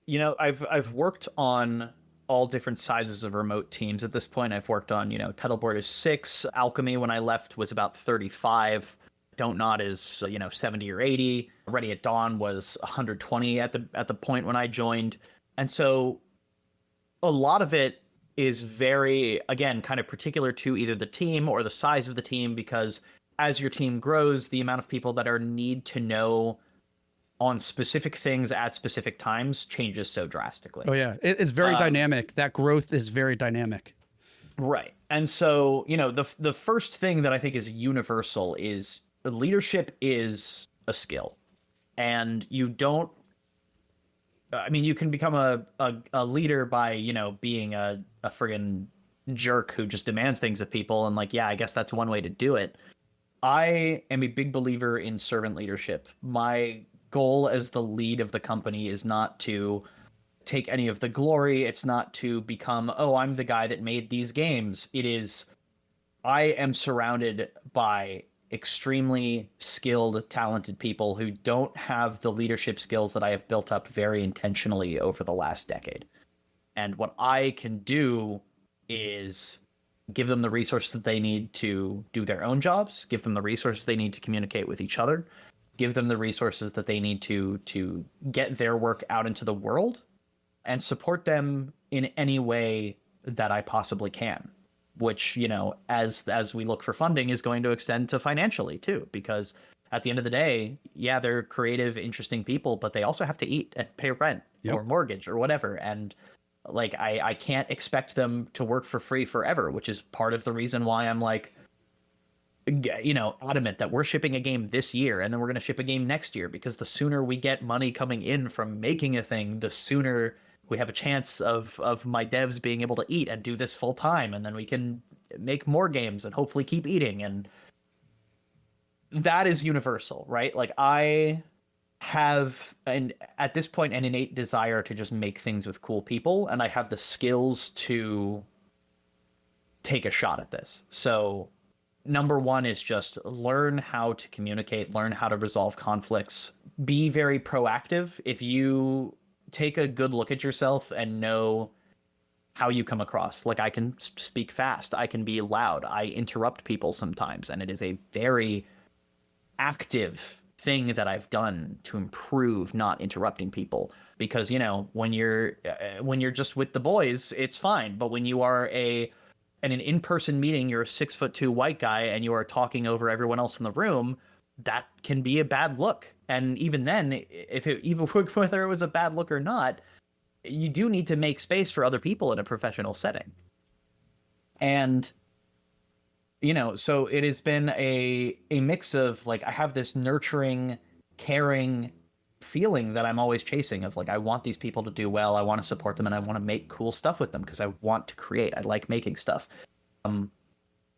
I've worked on all different sizes of remote teams at this point. I've worked on, Pedalboard is 6. Alchemy, when I left, was about 35. Don't Nod is 70 or 80. Ready at Dawn was 120 at the point when I joined. And so a lot of it is very, again, kind of particular to either the team or the size of the team, because as your team grows, the amount of people that are need to know on specific things at specific times changes so drastically. Oh yeah, it's very dynamic. That growth is very dynamic. Right. And so, the first thing that I think is universal is leadership is a skill. And you don't, I mean, you can become a leader by, being a friggin' jerk who just demands things of people. And like, yeah, I guess that's one way to do it. I am a big believer in servant leadership. My goal as the lead of the company is not to take any of the glory. It's not to become, oh, I'm the guy that made these games. It is, I am surrounded by extremely skilled, talented people who don't have the leadership skills that I have built up very intentionally over the last decade. And what I can do is give them the resources that they need to do their own jobs, give them the resources they need to communicate with each other, give them the resources that they need to get their work out into the world, and support them in any way that I possibly can, which, as we look for funding, is going to extend to financially too, because at the end of the day, yeah, they're creative, interesting people, but they also have to eat and pay rent or mortgage or whatever. And like, I can't expect them to work for free forever, which is part of the reason why I'm like, adamant that we're shipping a game this year and then we're going to ship a game next year, because the sooner we get money coming in from making a thing, the sooner we have a chance of my devs being able to eat and do this full time, and then we can make more games and hopefully keep eating. And that is universal, right? Like, I have, and at this point, an innate desire to just make things with cool people, and I have the skills to take a shot at this. So number one is just learn how to communicate, learn how to resolve conflicts, be very proactive. If you take a good look at yourself and know how you come across, like, I can speak fast, I can be loud, I interrupt people sometimes, and it is a very active thing that I've done to improve not interrupting people. Because, when you're just with the boys, it's fine, but when you are in an in-person meeting, you're a 6'2" white guy and you are talking over everyone else in the room, that can be a bad look. And even then, whether it was a bad look or not, you do need to make space for other people in a professional setting. And, so it has been a mix of, like, I have this nurturing, caring feeling that I'm always chasing of, like, I want these people to do well, I want to support them, and I want to make cool stuff with them because I want to create. I like making stuff.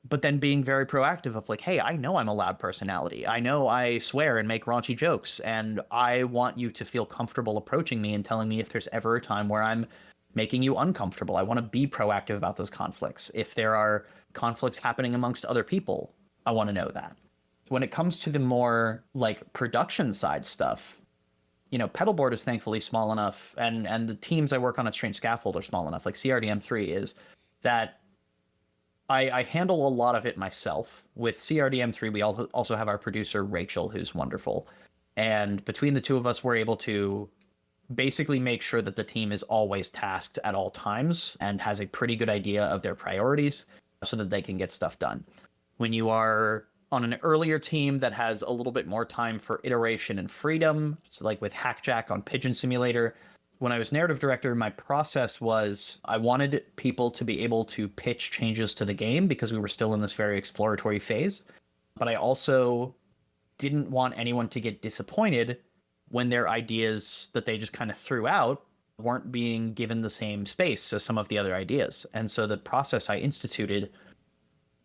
But then being very proactive of, like, hey, I know I'm a loud personality. I know I swear and make raunchy jokes, and I want you to feel comfortable approaching me and telling me if there's ever a time where I'm making you uncomfortable. I want to be proactive about those conflicts. If there are conflicts happening amongst other people, I want to know that. When it comes to the more, like, production side stuff, Pedalboard is thankfully small enough, and the teams I work on at Strange Scaffold are small enough, like CRDM3 is, that I handle a lot of it myself. With CRDM3, we also have our producer, Rachel, who's wonderful. And between the two of us, we're able to basically make sure that the team is always tasked at all times and has a pretty good idea of their priorities so that they can get stuff done. When you are on an earlier team that has a little bit more time for iteration and freedom, so like with Hackjack on Pigeon Simulator, when I was narrative director, my process was I wanted people to be able to pitch changes to the game because we were still in this very exploratory phase. But I also didn't want anyone to get disappointed when their ideas that they just kind of threw out weren't being given the same space as some of the other ideas. And so the process I instituted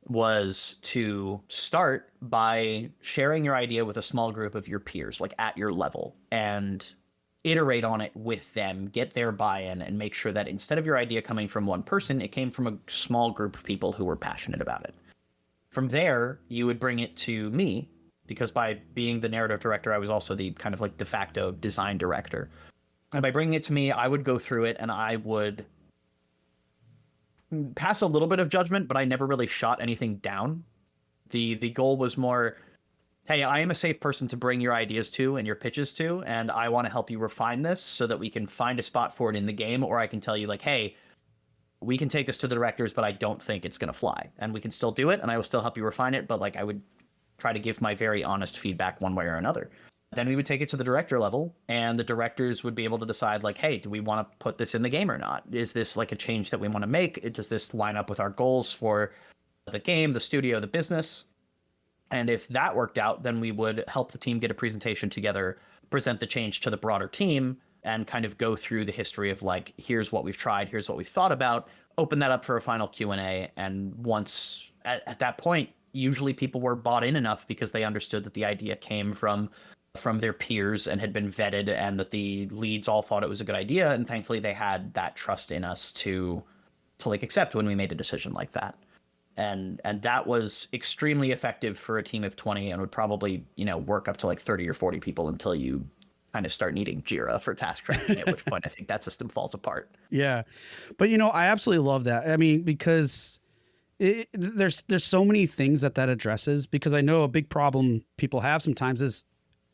was to start by sharing your idea with a small group of your peers, like at your level, and iterate on it with them, get their buy-in, and make sure that instead of your idea coming from one person, it came from a small group of people who were passionate about it. From there, you would bring it to me, because by being the narrative director, I was also the kind of like de facto design director. And by bringing it to me, I would go through it and I would pass a little bit of judgment, but I never really shot anything down. The goal was more, hey, I am a safe person to bring your ideas to and your pitches to, and I want to help you refine this so that we can find a spot for it in the game, or I can tell you like, hey, we can take this to the directors, but I don't think it's going to fly, and we can still do it, and I will still help you refine it, but like I would try to give my very honest feedback one way or another. Then we would take it to the director level, and the directors would be able to decide like, hey, do we want to put this in the game or not? Is this like a change that we want to make? Does this line up with our goals for the game, the studio, the business? And if that worked out, then we would help the team get a presentation together, present the change to the broader team, and kind of go through the history of like, here's what we've tried, here's what we've thought about, open that up for a final Q&A. And once at that point, usually people were bought in enough because they understood that the idea came from their peers and had been vetted, and that the leads all thought it was a good idea. And thankfully they had that trust in us to like accept when we made a decision like that. And that was extremely effective for a team of 20, and would probably, work up to like 30 or 40 people until you kind of start needing Jira for task tracking, at which point I think that system falls apart. Yeah. But, I absolutely love that. I mean, because there's so many things that addresses, because I know a big problem people have sometimes is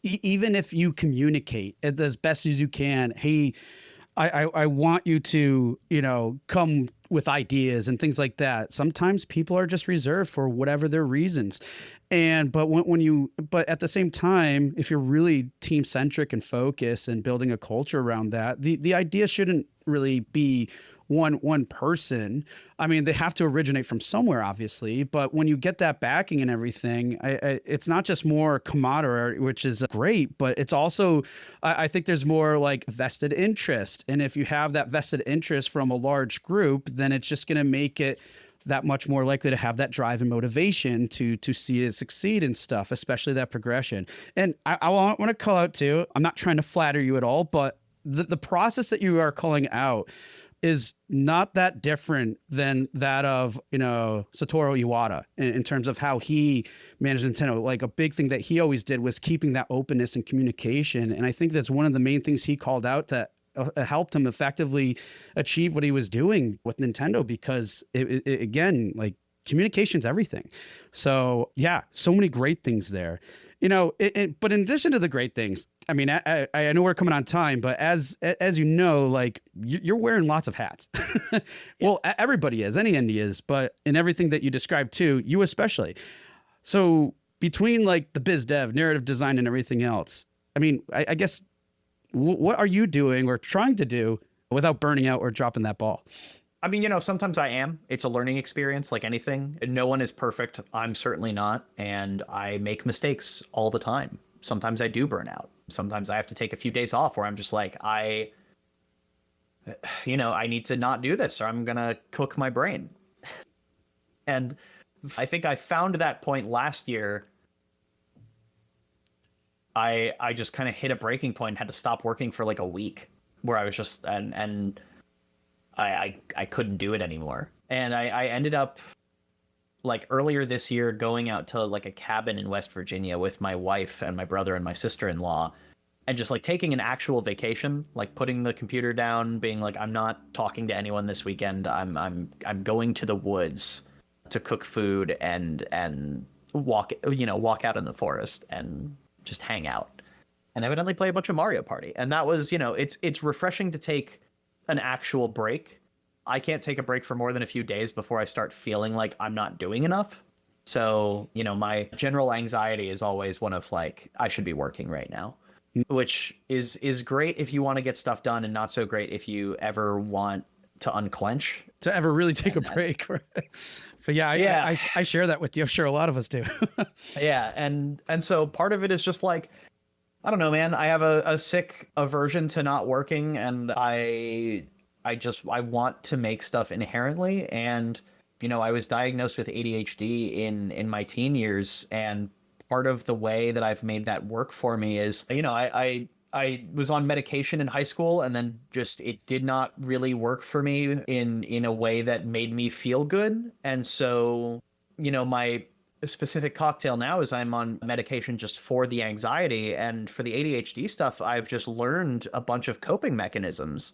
even if you communicate as best as you can, hey, I want you to, come with ideas and things like that. Sometimes people are just reserved for whatever their reasons. But at the same time, if you're really team centric and focused and building a culture around that, the idea shouldn't really be one person. I mean, they have to originate from somewhere, obviously, but when you get that backing and everything, it's not just more camaraderie, which is great, but it's also, I think there's more like vested interest. And if you have that vested interest from a large group, then it's just going to make it that much more likely to have that drive and motivation to see it succeed and stuff, especially that progression. And I want to call out too, I'm not trying to flatter you at all, but the process that you are calling out is not that different than that of, Satoru Iwata in terms of how he managed Nintendo. Like a big thing that he always did was keeping that openness and communication. And I think that's one of the main things he called out that helped him effectively achieve what he was doing with Nintendo, because it again, like communication's everything. So yeah, so many great things there. But in addition to the great things, I mean, I know we're coming on time, but as you know, like you're wearing lots of hats. Well, everybody is, any indie is, but in everything that you described too, you especially. So between like the biz dev, narrative design, and everything else, I mean, I guess what are you doing or trying to do without burning out or dropping that ball? I mean, sometimes I am. It's a learning experience like anything. No one is perfect. I'm certainly not. And I make mistakes all the time. Sometimes I do burn out. Sometimes I have to take a few days off where I'm just like, I need to not do this or I'm going to cook my brain. And I think I found that point last year. I just kind of hit a breaking point, had to stop working for like a week where I was just, and I couldn't do it anymore. And I ended up like earlier this year going out to like a cabin in West Virginia with my wife and my brother and my sister-in-law, and just like taking an actual vacation, like putting the computer down, being like, I'm not talking to anyone this weekend. I'm going to the woods to cook food and walk out in the forest and just hang out and evidently play a bunch of Mario Party. And that was, it's refreshing to take an actual break. I can't take a break for more than a few days before I start feeling like I'm not doing enough. So, my general anxiety is always one of like, I should be working right now, which is great if you want to get stuff done and not so great if you ever want to unclench. To ever really take a break. But yeah, I share that with you. I'm sure a lot of us do. Yeah. And so part of it is just like, I don't know, man, I have a sick aversion to not working, and I want to make stuff inherently. And, I was diagnosed with ADHD in my teen years. And part of the way that I've made that work for me is, I was on medication in high school, and then just it did not really work for me in a way that made me feel good. And so, my specific cocktail now is I'm on medication just for the anxiety, and for the ADHD stuff, I've just learned a bunch of coping mechanisms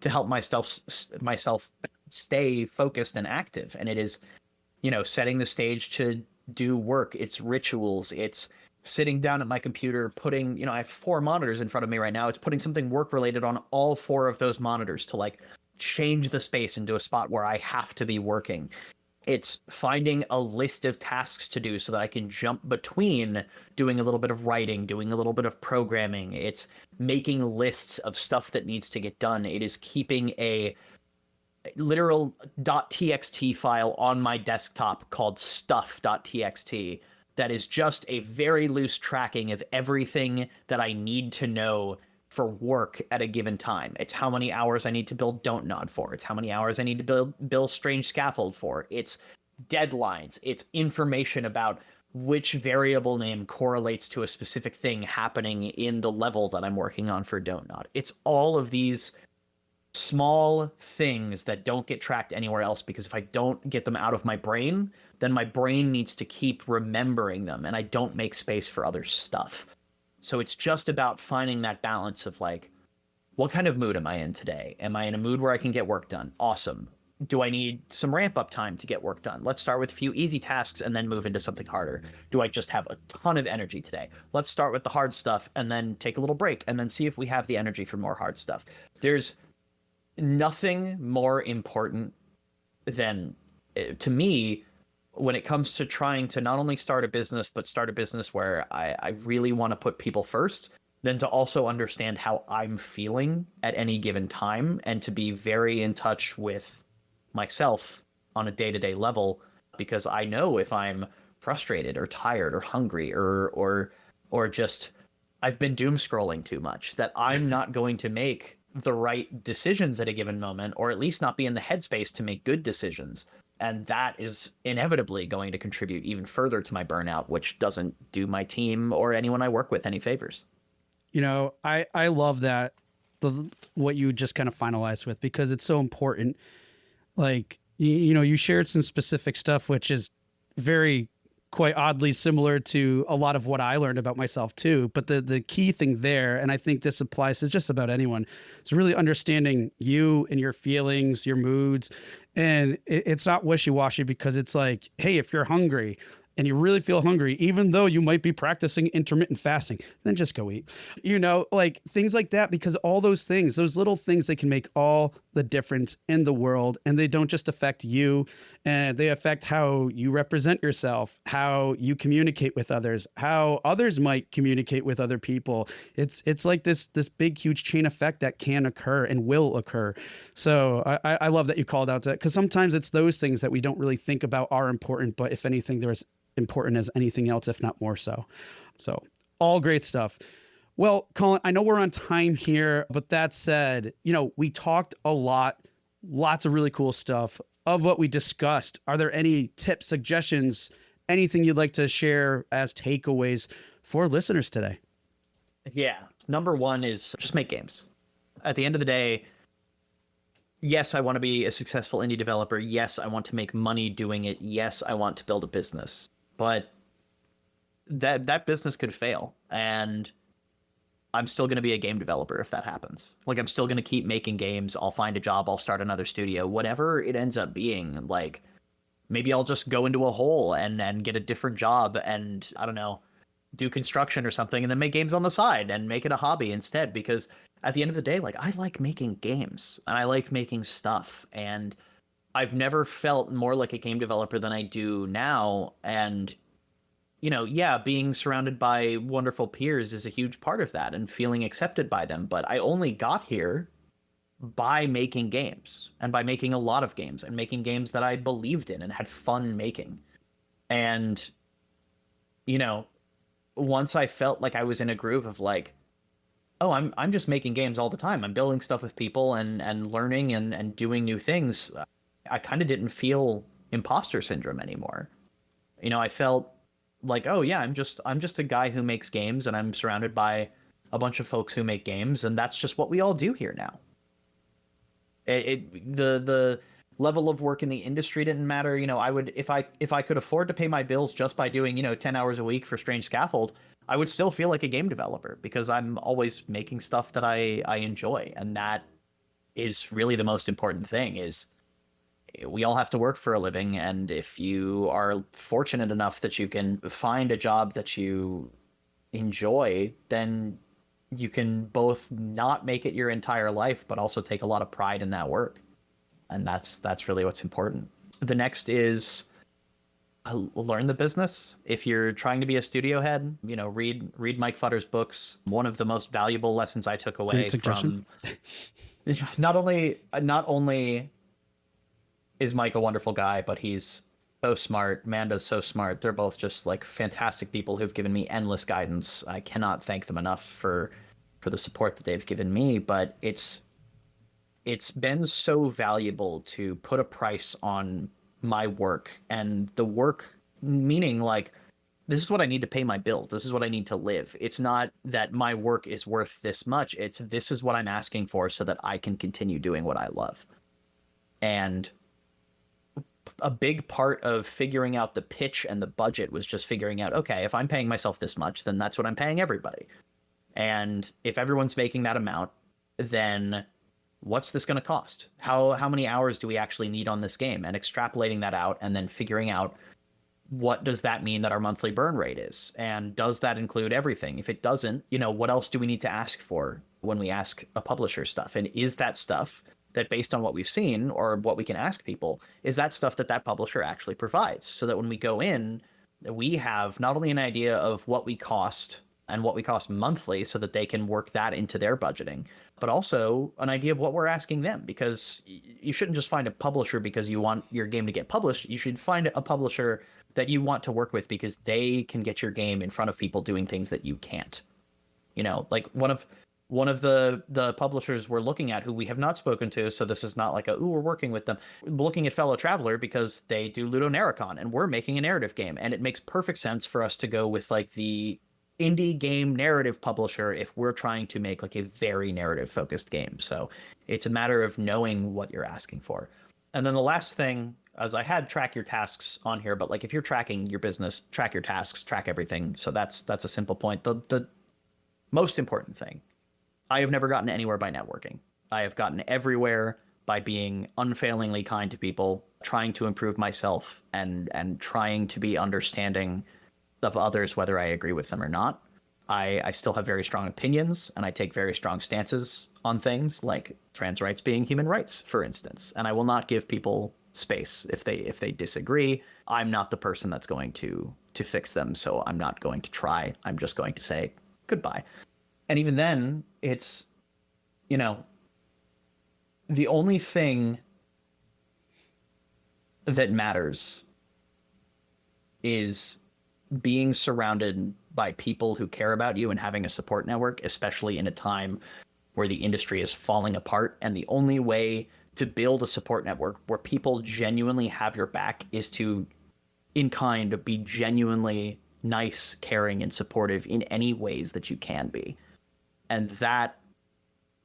to help myself stay focused and active. And it is, setting the stage to do work. It's rituals. It's sitting down at my computer, putting, I have 4 monitors in front of me right now. It's putting something work related on all 4 of those monitors to like change the space into a spot where I have to be working. It's finding a list of tasks to do so that I can jump between doing a little bit of writing, doing a little bit of programming. It's making lists of stuff that needs to get done. It is keeping a literal .txt file on my desktop called stuff.txt that is just a very loose tracking of everything that I need to know for work at a given time. It's how many hours I need to build Don't Nod for. It's how many hours I need to build Strange Scaffold for. It's deadlines. It's information about which variable name correlates to a specific thing happening in the level that I'm working on for Don't Nod. It's all of these small things that don't get tracked anywhere else, because if I don't get them out of my brain, then my brain needs to keep remembering them and I don't make space for other stuff. So it's just about finding that balance of like, what kind of mood am I in today? Am I in a mood where I can get work done? Awesome. Do I need some ramp up time to get work done? Let's start with a few easy tasks and then move into something harder. Do I just have a ton of energy today? Let's start with the hard stuff and then take a little break and then see if we have the energy for more hard stuff. There's nothing more important than, to me, when it comes to trying to not only start a business, but start a business where I really want to put people first, than to also understand how I'm feeling at any given time and to be very in touch with myself on a day-to-day level, because I know if I'm frustrated or tired or hungry or just I've been doom scrolling too much, that I'm not going to make the right decisions at a given moment, or at least not be in the headspace to make good decisions. And that is inevitably going to contribute even further to my burnout, which doesn't do my team or anyone I work with any favors. I love that, what you just kind of finalized with, because it's so important. Like, you shared some specific stuff, which is very quite oddly similar to a lot of what I learned about myself too. But the key thing there, and I think this applies to just about anyone, is really understanding you and your feelings, your moods. And it's not wishy-washy, because it's like, hey, if you're hungry and you really feel hungry, even though you might be practicing intermittent fasting, then just go eat, like things like that, because all those things, those little things, they can make all the difference in the world. And they don't just affect you, and they affect how you represent yourself, how you communicate with others, how others might communicate with other people. It's like this big, huge chain effect that can occur and will occur. So I love that you called out that, because sometimes it's those things that we don't really think about are important, but if anything, they're as important as anything else, if not more so. So all great stuff. Well, Colin, I know we're on time here, but that said, we talked a lot, lots of really cool stuff of what we discussed. Are there any tips, suggestions, anything you'd like to share as takeaways for listeners today? Yeah. Number one is just make games. At the end of the day, yes, I want to be a successful indie developer. Yes, I want to make money doing it. Yes, I want to build a business. But that business could fail, and I'm still going to be a game developer if that happens. Like, I'm still going to keep making games. I'll find a job. I'll start another studio. Whatever it ends up being, like, maybe I'll just go into a hole and get a different job and, I don't know, do construction or something, and then make games on the side and make it a hobby instead. Because at the end of the day, like, I like making games and I like making stuff, and I've never felt more like a game developer than I do now. And, yeah, being surrounded by wonderful peers is a huge part of that, and feeling accepted by them. But I only got here by making games, and by making a lot of games, and making games that I believed in and had fun making. And, once I felt like I was in a groove of like, oh, I'm just making games all the time. I'm building stuff with people and learning and doing new things. I kind of didn't feel imposter syndrome anymore. I felt like, oh yeah, I'm just a guy who makes games, and I'm surrounded by a bunch of folks who make games, and that's just what we all do here now. The level of work in the industry didn't matter. I would, if I could afford to pay my bills just by doing 10 hours a week for Strange Scaffold, I would still feel like a game developer, because I'm always making stuff that I enjoy, and that is really the most important thing. Is we all have to work for a living, and if you are fortunate enough that you can find a job that you enjoy, then you can both not make it your entire life, but also take a lot of pride in that work. And that's really what's important. The next is learn the business. If you're trying to be a studio head, read Mike Futter's books. One of the most valuable lessons I took away from not only is Mike a wonderful guy, but he's so smart. Mando's so smart. They're both just like fantastic people who've given me endless guidance. I cannot thank them enough for the support that they've given me, but it's been so valuable to put a price on my work, and the work meaning like, this is what I need to pay my bills. This is what I need to live. It's not that my work is worth this much. This is what I'm asking for so that I can continue doing what I love. And a big part of figuring out the pitch and the budget was just figuring out, okay, if I'm paying myself this much, then that's what I'm paying everybody. And if everyone's making that amount, then what's this going to cost? How many hours do we actually need on this game? And extrapolating that out and then figuring out, what does that mean that our monthly burn rate is? And does that include everything? If it doesn't, what else do we need to ask for when we ask a publisher stuff? And is that stuff that, based on what we've seen or what we can ask people, is that stuff that publisher actually provides? So that when we go in, we have not only an idea of what we cost and what we cost monthly so that they can work that into their budgeting, but also an idea of what we're asking them, because you shouldn't just find a publisher because you want your game to get published. You should find a publisher that you want to work with because they can get your game in front of people doing things that you can't. Like one of the publishers we're looking at, who we have not spoken to, so this is not like we're working with them. We're looking at Fellow Traveler because they do Ludonarracon, and we're making a narrative game, and it makes perfect sense for us to go with like the indie game narrative publisher if we're trying to make like a very narrative focused game. So it's a matter of knowing what you're asking for. And then the last thing, as I had track your tasks on here, but like if you're tracking your business, track your tasks, track everything. So that's a simple point. The most important thing, I have never gotten anywhere by networking. I have gotten everywhere by being unfailingly kind to people, trying to improve myself, and trying to be understanding of others, whether I agree with them or not. I still have very strong opinions, and I take very strong stances on things like trans rights being human rights, for instance. And I will not give people space if they disagree. I'm not the person that's going to fix them, so I'm not going to try. I'm just going to say goodbye. And even then, it's, the only thing that matters is being surrounded by people who care about you and having a support network, especially in a time where the industry is falling apart. And the only way to build a support network where people genuinely have your back is to, in kind, be genuinely nice, caring, and supportive in any ways that you can be. And that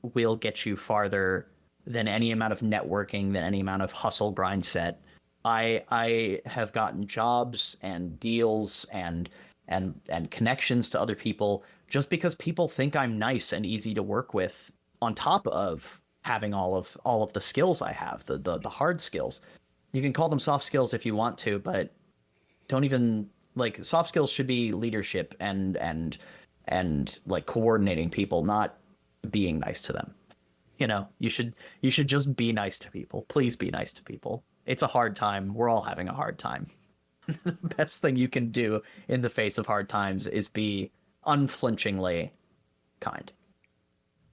will get you farther than any amount of networking, than any amount of hustle grind set. I have gotten jobs and deals and connections to other people just because people think I'm nice and easy to work with, on top of having all of the skills I have, the hard skills. You can call them soft skills if you want to, but don't even, like, soft skills should be leadership and like coordinating people, not being nice to them. You should just be nice to people. Please be nice to people. It's a hard time. We're all having a hard time. The best thing you can do in the face of hard times is be unflinchingly kind.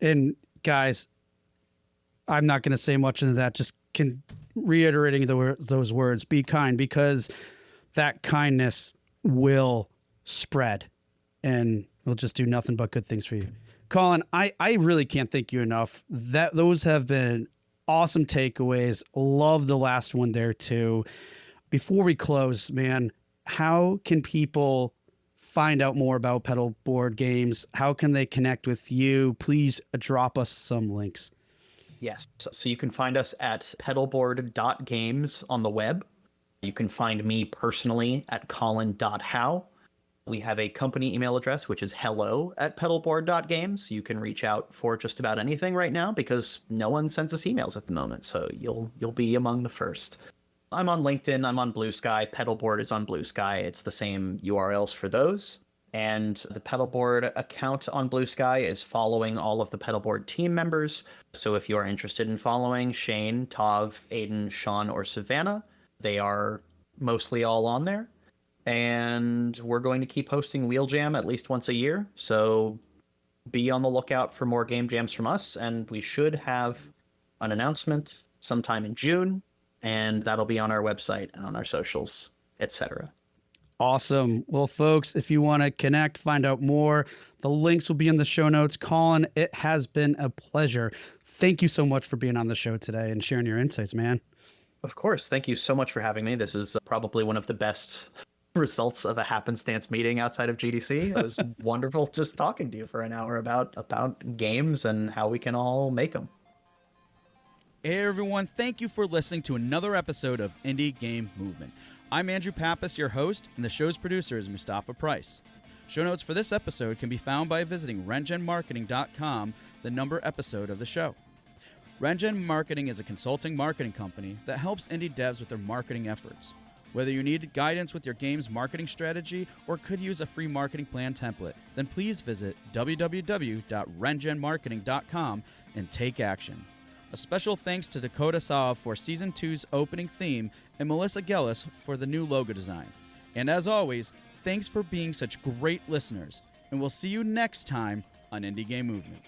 And guys, I'm not going to say much into that. Just reiterating those words, be kind, because that kindness will spread and will just do nothing but good things for you. Colin, I really can't thank you enough. Those have been awesome takeaways. Love the last one there too. Before we close, man, how can people find out more about Pedal Board Games? How can they connect with you? Please drop us some links. Yes. So you can find us at pedalboard.games on the web. You can find me personally at colin.how. We have a company email address, which is hello@pedalboard.games. You can reach out for just about anything right now because no one sends us emails at the moment. So you'll be among the first. I'm on LinkedIn. I'm on Blue Sky. Pedalboard is on Blue Sky. It's the same URLs for those. And the pedalboard account on Blue Sky is following all of the pedalboard team members. So if you are interested in following Shane, Tav, Aiden, Sean, or Savannah, they are mostly all on there. And we're going to keep hosting Wheel Jam at least once a year. So be on the lookout for more game jams from us. And we should have an announcement sometime in June. And that'll be on our website and on our socials, etc. Awesome. Well, folks, if you want to connect, find out more, the links will be in the show notes. Colin, it has been a pleasure. Thank you so much for being on the show today and sharing your insights, man. Of course. Thank you so much for having me. This is probably one of the best results of a happenstance meeting outside of GDC. It was wonderful just talking to you for an hour about games and how we can all make them. Hey, everyone. Thank you for listening to another episode of Indie Game Movement. I'm Andrew Pappas, your host, and the show's producer is Mustafa Price. Show notes for this episode can be found by visiting rengenmarketing.com, the number episode of the show. Rengen Marketing is a consulting marketing company that helps indie devs with their marketing efforts. Whether you need guidance with your game's marketing strategy or could use a free marketing plan template, then please visit www.rengenmarketing.com and take action. A special thanks to Dakota Saw for Season 2's opening theme and Melissa Gellis for the new logo design. And as always, thanks for being such great listeners, and we'll see you next time on Indie Game Movement.